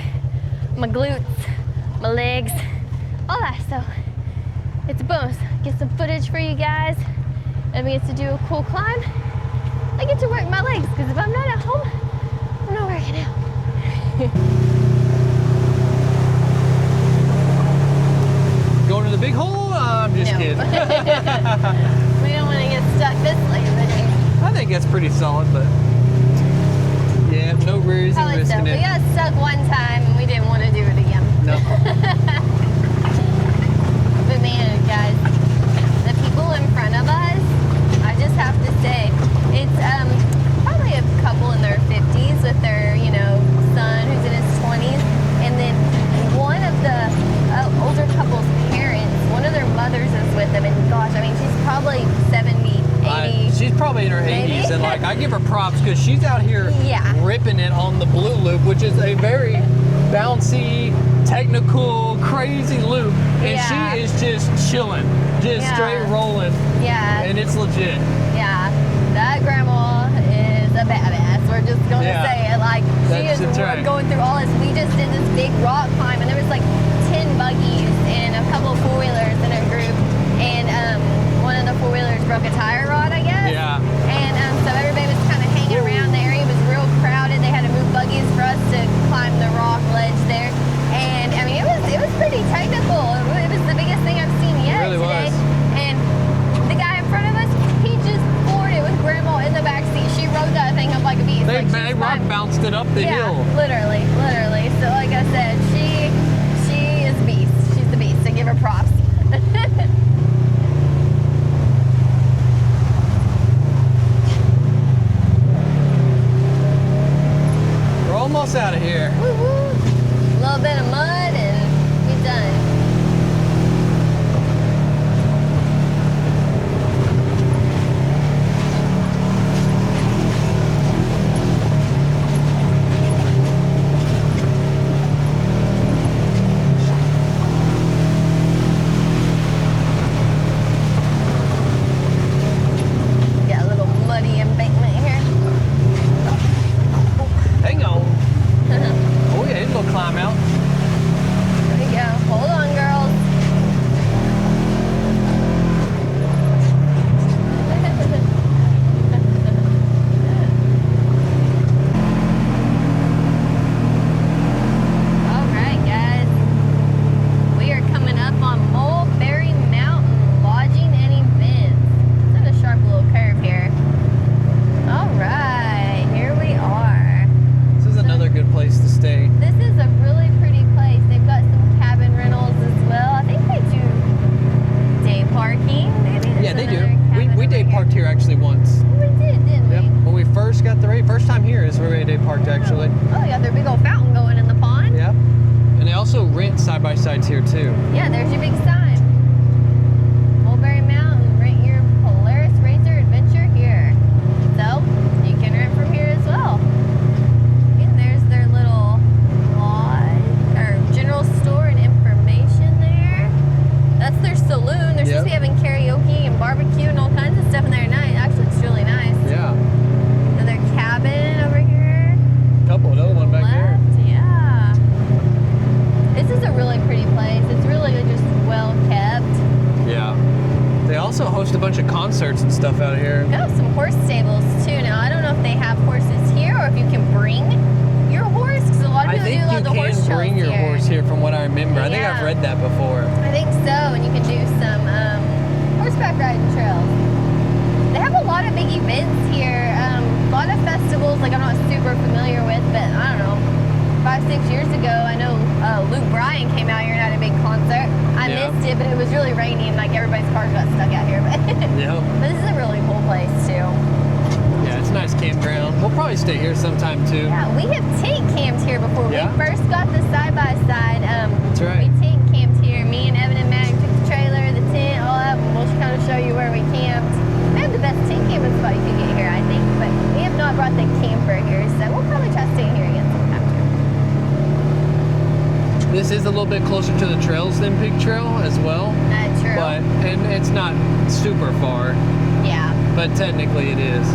my glutes, my legs, all that stuff. It's a bonus. Get some footage for you guys. Let me get to do a cool climb. I get to work my legs, because if I'm not at home, I'm not working out. Going to the big hole? give her props because she's out here ripping it on the blue loop, which is a very bouncy, technical, crazy loop. And she is just chilling, just straight rolling. Yeah. And it's legit. Yeah. That grandma is a badass. We're just going to say it. Like, she is going through all this. We just did this big rock climb, and there was like 10 buggies and a couple of four-wheelers in a group. And one of the four-wheelers broke a tire rod, I guess. Yeah. And so everybody was kind of hanging around. The area was real crowded. They had to move buggies for us to climb the rock ledge there. And I mean, it was pretty technical. It was the biggest thing I've seen yet today. And the guy in front of us, he just floored it with grandma in the back seat. She rode that thing up like a beast. They rock bounced it up the hill. Literally. So like I said, she is a beast. She's the beast. I give her props. We're almost out of here. Woo-woo. A little bit of mud and we're done. Got a little muddy embankment here. Hang on. Oh yeah, it's a little climb out. There we go. Hold on, girls. All right, guys. We are coming up on Mulberry Mountain Lodging and Events. It's in a sharp little curve here. All right, here we are. This is another good place to stay. This is a really pretty place. They've got some cabin rentals as well. I think they do day parking. Maybe Yeah, they do. We day parked here actually once. We did, didn't we? Yep. When we first got the rate, first time here is where we day parked actually. Oh, they got their big old fountain going in the pond. Yep. And they also rent side by sides here too. Yeah, there's your big sign. Mulberry Mountain, rent your Polaris Razor adventure here. So, you can rent from here as well. And there's their little lodge, or general store and information there. That's their saloon. They're supposed to be having karaoke and barbecue and all kinds of stuff in there tonight. Actually, it's really nice. Yeah. And their cabin over here. Couple, another one back there. Left, yeah. This is a really pretty place. It's really just well kept. Yeah. They also host a bunch of concerts and stuff out here. We have some horse stables too. Now I don't know if they have horses here or if you can bring your horse, because a lot of I people think do a lot of the you horse can trails bring your here. horse here from what I remember. I think I've Yeah. read that before. I think so, and you can do some horseback riding trails. They have a lot of big events here. A lot of festivals, like I'm not super familiar with, but I don't know. 5-6 years ago, I know Luke Bryan came out here and had a big concert. I missed it, but it was really rainy and like everybody's cars got stuck out here. But, Yeah. but this is a really cool place too. Yeah, it's a nice campground. We'll probably stay here sometime too. Yeah, we have tent camped here before. Yeah. We first got the side-by-side. That's right. We tent camped here. Me and Evan and Mac took the trailer, the tent, all that. We'll just kind of show you where we camped. We have the best tent camping spot you could get here, I think. But we have not brought the camper here, so we'll probably try staying here again sometime too. This is a little bit closer to the trails than Pig Trail as well. True. And it's not super far, Yeah. but technically it is.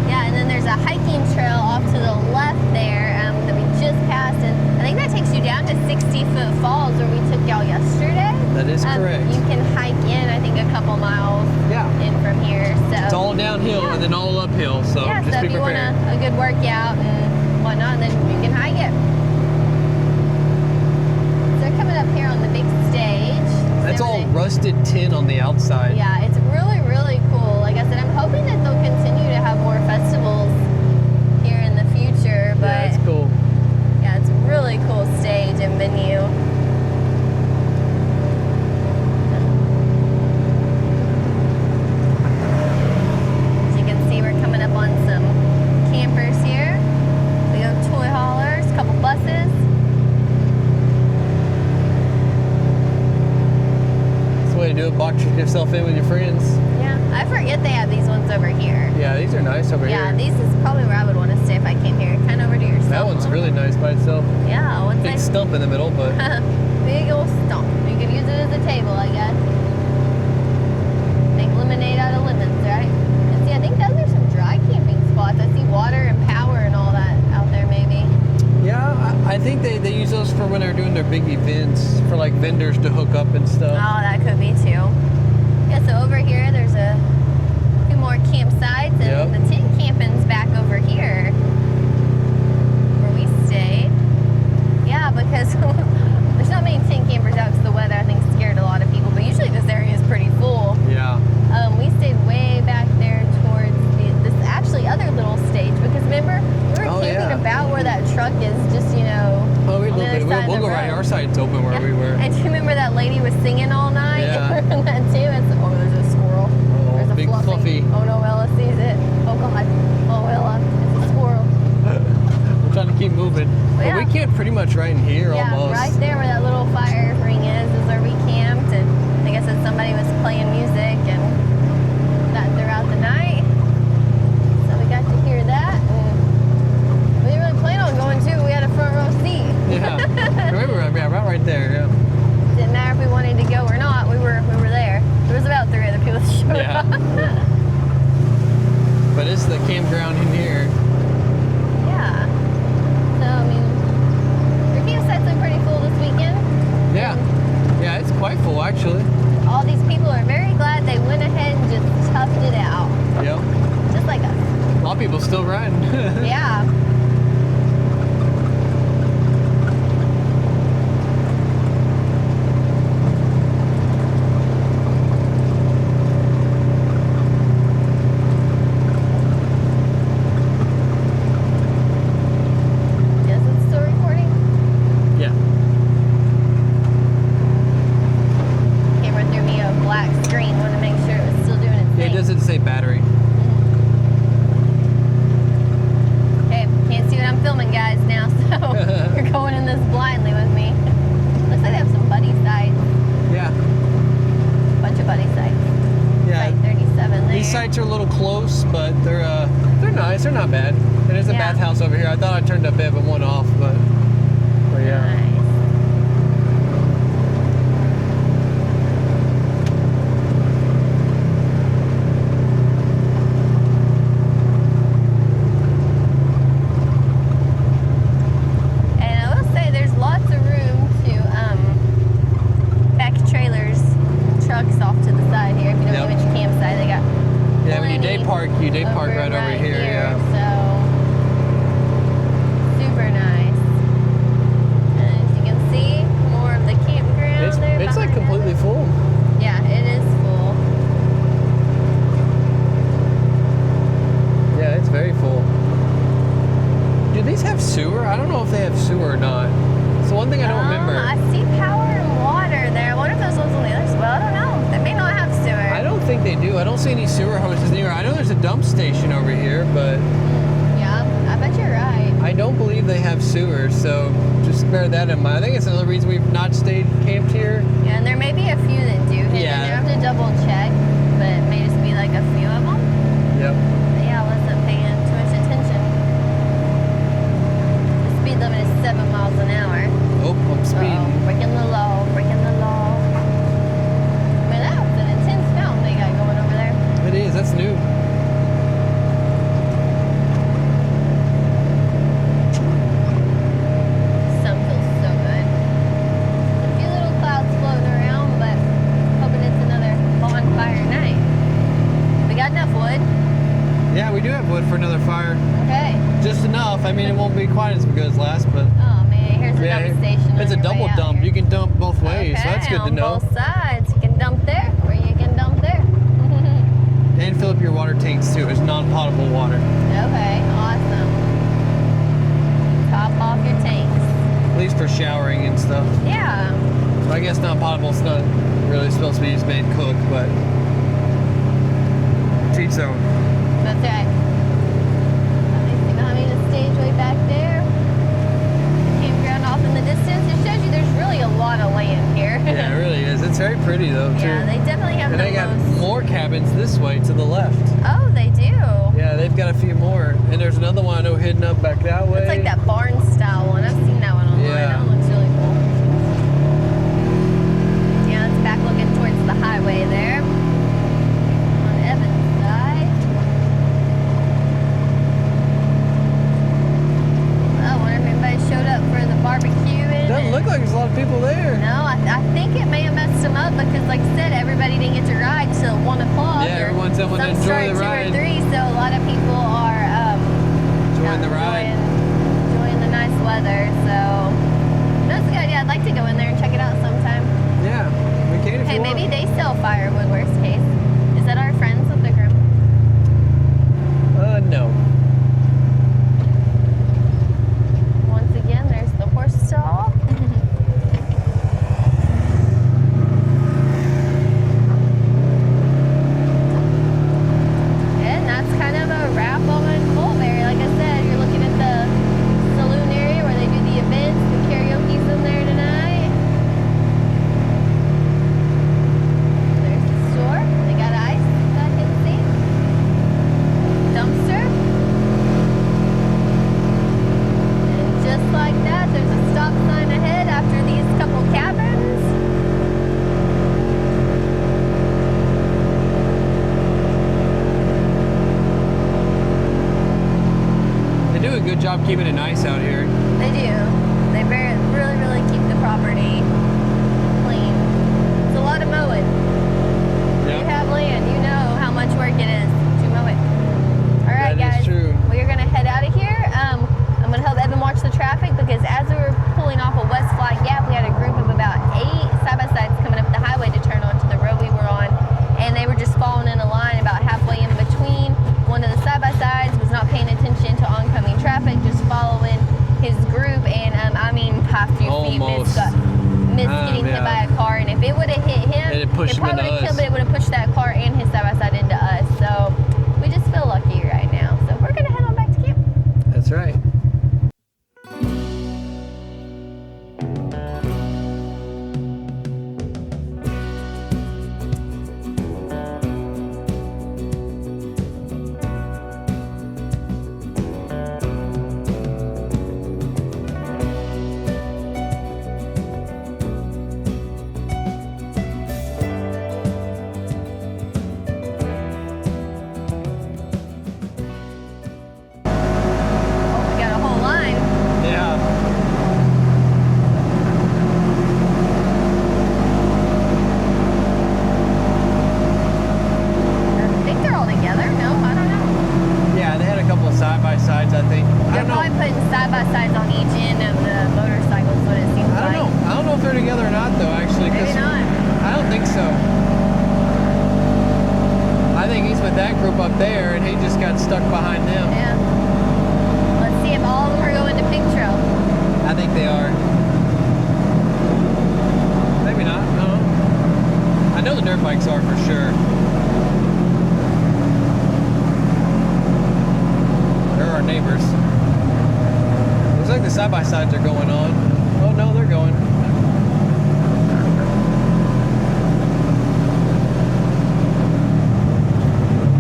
Yeah, and then there's a hiking trail off to the left there that we just passed, and I think that takes you down to 60-foot Falls where we took y'all yesterday. That is correct. You can hike in, I think, a couple miles in from here. So It's all downhill and then all uphill, so yeah, just so be if you want prepared. a good workout and whatnot, then you can hike it. So they're coming up here on the big stage. That's So all they- rusted tin on the outside. Yeah, it's really, really cool. Like I said, I'm hoping that they'll continue to have more festivals here in the future. But Yeah, it's cool. yeah, it's a really cool stage and venue. As you can see, we're coming up on some campers here. We have toy haulers, a couple buses. That's the way to do it. Box yourself in with your friends. Yeah. stump in the middle, but Big old stump. You could use it as a table, I guess. Make lemonade out of lemons, right? And see, I think those are some dry camping spots. I see water and power and all that out there, maybe. yeah, I think they use those for when they're doing their big events for like vendors to hook up and stuff. Oh, that could be too. Yeah, so over here there's a few more campsites, and Yep. the tent camping's back over here where we stayed. Yeah, because there's not many tent campers out because the weather, I think, scared a lot of people. But usually this area is pretty full. Yeah. We stayed way back there towards this actually other little stage, because remember we were Oh, camping yeah. about where that truck is, just Oh, we on the look other good. side of We'll the go right. road. Our side's open where we were. And do you remember that lady was singing all night? Yeah. that too. Oh, there's a squirrel. Oh, There's a big fluffy. Oh no, Ella sees it. Oh God. Oh Ella, it's a squirrel. We're trying to keep moving. But yeah. we camped pretty much right in here Yeah, almost. right there where that little fire ring is where we camped, and I guess that somebody was playing music and that throughout the night. So we got to hear that. And we didn't really plan on going too. We had a front row seat. Yeah. Remember, yeah, right there. Yeah. Didn't matter if we wanted to go or not. We were there. There was about 3 other people that showed Yeah. up. But it's the campground in here. Yeah. So I mean, your campsites look pretty full this weekend. Yeah. Yeah, it's quite full actually. All these people are very glad they went ahead and just toughed it out, Yep. just like us. A lot of people still riding. Yeah. Yes, it's still recording. Yeah. Camera threw me a black screen. Want to make sure it was still doing its Yeah, thing. it doesn't say battery. Okay, can't see what I'm filming, guys, now, so you're going in this blindly with me. Looks like they have some buddy sites. Yeah. Bunch of buddy sites. Yeah. Site 37 there. These sites are a little close, but they're nice. They're not bad. There's a Yeah. bathhouse over here. I thought I turned a bit, but one off, but yeah. Nice. And I will say there's lots of room to back trailers, trucks off to the side here. If you don't know Yep. which campsite, they got Yeah, when you day plenty park right over here. Yeah. So super nice. And as you can see, more of the campground there. It's like behind completely us. full. Yeah, it is full. Yeah, it's very full. Do these have sewer? I don't know if they have sewer or not. It's the one thing I don't remember. I see power and water there. I wonder if those ones on the other side. Well, I don't know. They may not have sewer. I don't think they do. I don't see any sewer hoses near. I know there's a dump station over here, but Yeah, I bet you're right. I don't believe they have sewer, so just bear that in mind. I think it's another reason we've not stayed camped here. Yeah, and there may be a few that do. Hidden. Yeah. You have to double check, but it may just be like a few of them. Yep. But yeah, I wasn't paying too much attention. The speed limit is 7 miles an hour. Oh, I'm speeding. Uh-oh, breaking the law, breaking the law. I mean, that's an intense fountain they got going over there. It is. That's new. Sun feels so good. A few little clouds floating around, but hoping it's another bonfire night. We got enough wood. Yeah, we do have wood for another fire. Okay. Just enough. I mean, it won't be quite as good as last, but Oh man, here's a yeah, dump station. it's a on your way double out dump. here. You can dump both ways, so that's good to on know. both sides. You can dump there, or you can dump there. And fill up your water tanks too. It's non-potable water. Okay, awesome. Top off your tanks. At least for showering and stuff. Yeah. So I guess non-potable is not really supposed to be used made cooked, but to each their own. That's right. Let me see behind me the stage way back there. Campground off in the distance. It shows you there's really a lot of land here. Yeah, it really is. It's very pretty though too. Yeah, they definitely have And the they got most. more cabins this way to the left. Oh, they do. Yeah, they've got a few more. And there's another one I know hidden up back that way. It's like that barn style one. I've seen that one online. Yeah. That one looks really highway there on Evan's side. I wonder if anybody showed up for the barbecuing. Doesn't look like there's a lot of people there. No, I think it may have messed them up because, like I said, everybody didn't get to ride till 1 o'clock. Yeah, everyone said when they some enjoy the start ride. 2 or 3, so a lot of people are Enjoying the ride. enjoying the nice weather. So that's good. Yeah, I'd like to go in there and check it out sometime. Yeah, we can if Hey, you want. maybe they sell firewood. Worst case, is that our friends with the groom? No. Once again, there's the horse stall. And that's kind of a wrap on Mulberry. Like I said, you're looking at the saloon area where they do the events. The karaoke's in there tonight. There's the store. They got ice that I can see. Dumpster. And just like that, there's a stop sign ahead after these couple cabins. They do a good job keeping it nice out here. They do. They really keep the property clean. It's a lot of mowing. You have land, you know how much work it is to mow it. All right, That is guys. true. We are going to head out of here. I'm going to help Evan watch the traffic because as we were pulling off of West Fly Gap, we had a group of about 8 side-by-sides coming up the highway to turn onto the road we were on. And they were just falling in a line about halfway in between. One of the side-by-sides was not paying attention to oncoming traffic, just following his group. And I mean, past few feet, missed getting hit by a car. And if it would have hit him, It'd push it him into probably would have us. killed, but it would have pushed that car and his side-by-side into us. So we just feel lucky right now. So we're going to head on back to camp. That's right. Oh, we got a whole line. Yeah. I think they're all together. No, I don't know. Yeah, they had a couple of side-by-sides, I think. I They're don't know. probably putting side-by-sides on each end of the motorcycles, what it seems I don't like. know. I don't know if they're together or not, though, actually. 'Cause Maybe not. I don't think so. I think he's with that group up there, and he just got stuck behind them. Yeah. Let's see if all of them are going to Pink Trail. I think they are. Maybe not. No. I know the dirt bikes are for sure. They're our neighbors. Looks like the side-by-sides are going on. Oh no, they're going.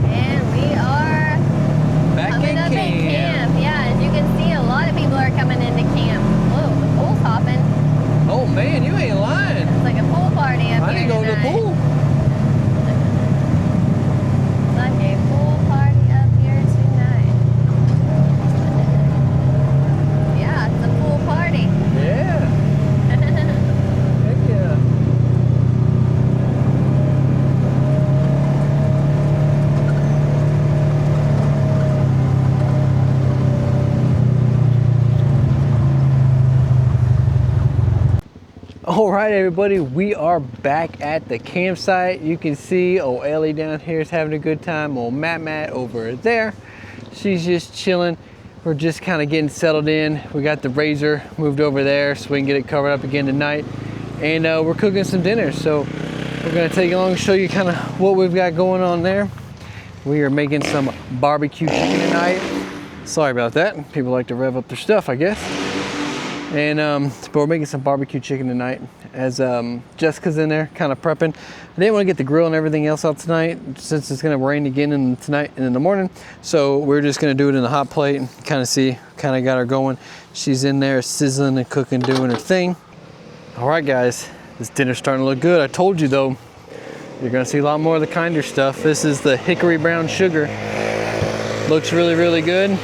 And we are Back coming in up in camp. Yeah, as you can see, a lot of people are coming into camp. Whoa, the pool's hopping. Oh man, you ain't lying. It's like a pool party up I here didn't go to the tonight. pool. It's like a pool party up here tonight. Yeah, it's a pool party. Yeah. Heck yeah. All right, everybody, we are back at the campsite. You can see old Ellie down here is having a good time. Old Matt over there, she's just chilling. We're just kind of getting settled in. We got the razor moved over there so we can get it covered up again tonight. And we're cooking some dinner. So we're gonna take along and show you kind of what we've got going on there. We are making some barbecue chicken tonight. Sorry about that. People like to rev up their stuff, I guess. And but we're making some barbecue chicken tonight as Jessica's in there kind of prepping. I didn't want to get the grill and everything else out tonight since it's going to rain again tonight and in the morning. So we're just going to do it in the hot plate and kind of see, kind of got her going. She's in there sizzling and cooking, doing her thing. All right, guys, this dinner's starting to look good. I told you though, you're gonna see a lot more of the kinder stuff. This is the hickory brown sugar. Looks really, really good.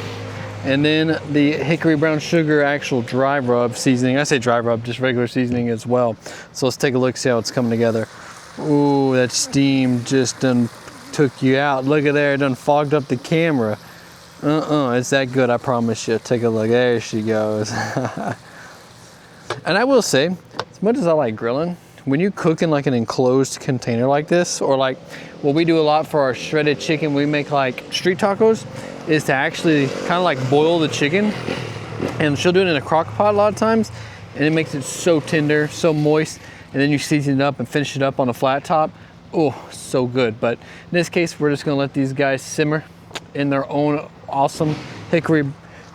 And then the hickory brown sugar actual dry rub seasoning. I say dry rub, just regular seasoning as well. So let's take a look, see how it's coming together. Ooh, that steam just done took you out. Look at there, it done fogged up the camera. It's that good, I promise you. Take a look, there she goes. And I will say, as much as I like grilling, when you cook in like an enclosed container like this, or like what we do a lot for our shredded chicken, we make like street tacos, is to actually kind of like boil the chicken. And she'll do it in a crock pot a lot of times, and it makes it so tender, so moist, and then you season it up and finish it up on a flat top. Oh, so good. But in this case, we're just gonna let these guys simmer in their own awesome hickory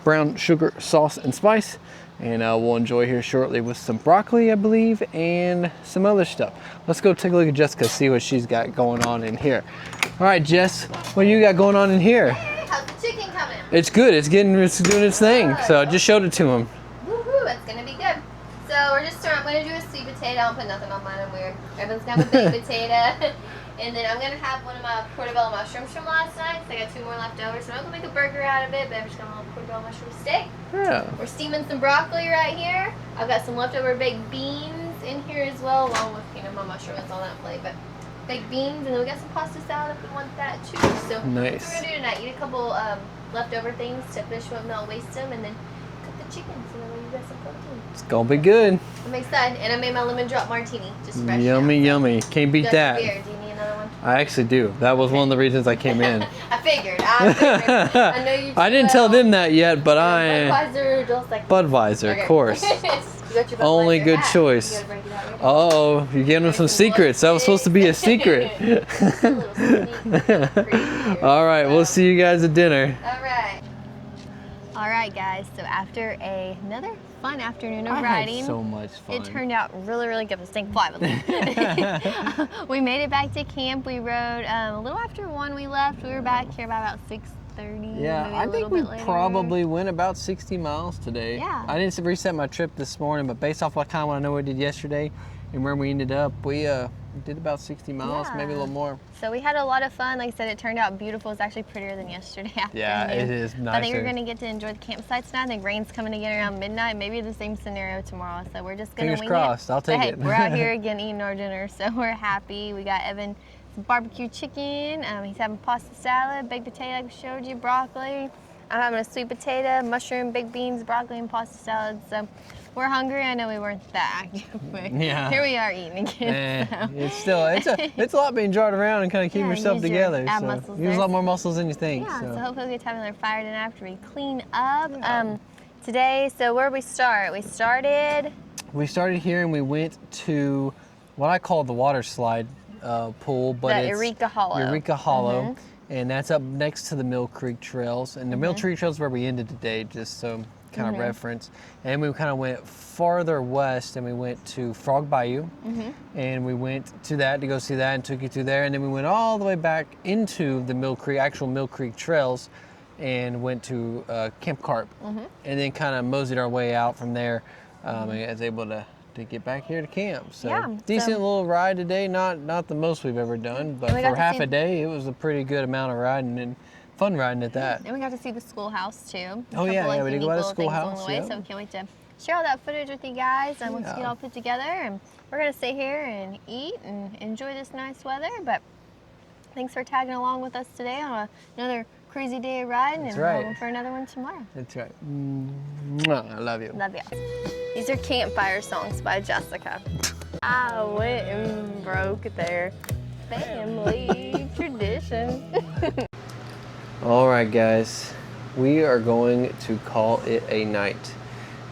brown sugar sauce and spice. And we'll enjoy here shortly with some broccoli, I believe, and some other stuff. Let's go take a look at Jessica, see what she's got going on in here. All right, Jess, what do you got going on in here? Hey, how's the chicken coming? It's good, it's doing its thing. So I just showed it to him. Woohoo, it's gonna be good. So we're just I'm gonna do a sweet potato. I don't put nothing on mine, I'm weird. Everyone's gonna have a baked potato. And then I'm gonna have one of my portobello mushrooms from last night. So I got 2 more left over. So I'm not gonna make a burger out of it, but I'm just gonna have a portobello mushroom steak. Yeah. We're steaming some broccoli right here. I've got some leftover baked beans in here as well, along with my mushroom that's on that plate. But baked beans, and then we got some pasta salad if we want that too. So nice. That's what we're gonna do tonight. Eat a couple leftover things to finish them, not waste them, and then cook the chicken so that way you got some protein. It's gonna be good. I'm excited, and I made my lemon drop martini just fresh. Yummy, yummy. Can't beat that. Beer. Do you need another one? I actually do. That was one of the reasons I came in. I figured. I know you. I didn't tell them that yet, but Budweiser, Dos Equis. Budweiser, Okay. of course. You got your Only Budweiser good hat. choice. You gotta break it out right now. Oh, you're giving them some secrets. That was supposed to be a secret. Just a little sneak preview here. All right, we'll see you guys at dinner. All right. All right, guys. So after another fun afternoon of riding, had so much fun. it turned out really, really good. Let's take fly with me. We made it back to camp. We rode a little after 1. We left. We were back here by about 6:30. Yeah, maybe I a think little we bit later. probably went about 60 miles today. Yeah. I didn't reset my trip this morning, but based off what I know we did yesterday and where we ended up, we did about 60 miles, maybe a little more. So we had a lot of fun. Like I said, it turned out beautiful. It's actually prettier than yesterday afternoon. Yeah, it is nicer. I think we're going to get to enjoy the campsite tonight. I think rain's coming again around midnight. Maybe the same scenario tomorrow. So we're just going to Fingers wing crossed. it. I'll take but, it. Hey, we're out here again eating our dinner, so we're happy. We got Evan some barbecue chicken. He's having pasta salad, baked potato like we showed you, broccoli. I'm having a sweet potato, mushroom, baked beans, broccoli, and pasta salad. So we're hungry. I know we weren't that active, but Yeah. here we are eating again. So. It's a lot being drawn around and kind of keeping yourself use your together. ab So muscles use a there. lot more muscles than you think. Yeah, so so. hopefully we get to have another fire dinner after we clean up. Today, so where did we start? We started here and we went to what I call the water slide pool, but the it's Eureka Hollow. Eureka Hollow, and that's up next to the Mill Creek Trails. And the Mill Creek Trails is where we ended today, just so kind of reference. And we kind of went farther west and we went to Frog Bayou, and we went to that to go see that and took you through there. And then we went all the way back into the actual Mill Creek Trails, and went to Camp Carp, and then kind of moseyed our way out from there. And I was able to get back here to camp. So Yeah, decent so- little ride today. Not the most we've ever done, but And we got for to half see- a day, it was a pretty good amount of riding and fun riding at that. And we got to see the schoolhouse too. Oh, yeah, Couple, we did unique go by the little things along schoolhouse, the way, yeah. So we can't wait to share all that footage with you guys and once we get all put together. And we're gonna stay here and eat and enjoy this nice weather. But thanks for tagging along with us today on another crazy day of riding, That's and right. we're hoping for another one tomorrow. That's right. Mwah, I love you. Love you. These are campfire songs by Jessica. I went and broke their family tradition. All right, guys, we are going to call it a night.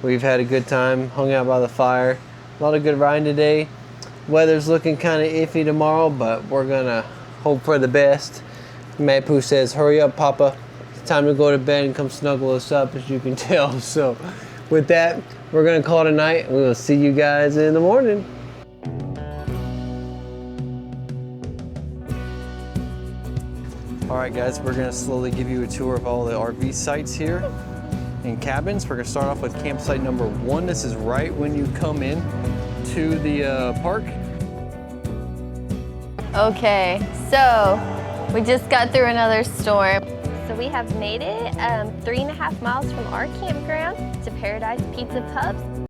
We've had a good time, hung out by the fire. A lot of good riding today. Weather's looking kind of iffy tomorrow, but we're gonna hope for the best. Mapu says, hurry up, Papa. It's time to go to bed and come snuggle us up, as you can tell. So with that, we're gonna call it a night. We will see you guys in the morning. All right, guys, we're gonna slowly give you a tour of all the RV sites here and cabins. We're gonna start off with campsite number 1. This is right when you come in to the park. Okay, so we just got through another storm. So we have made it 3.5 miles from our campground to Paradise Pizza Pubs.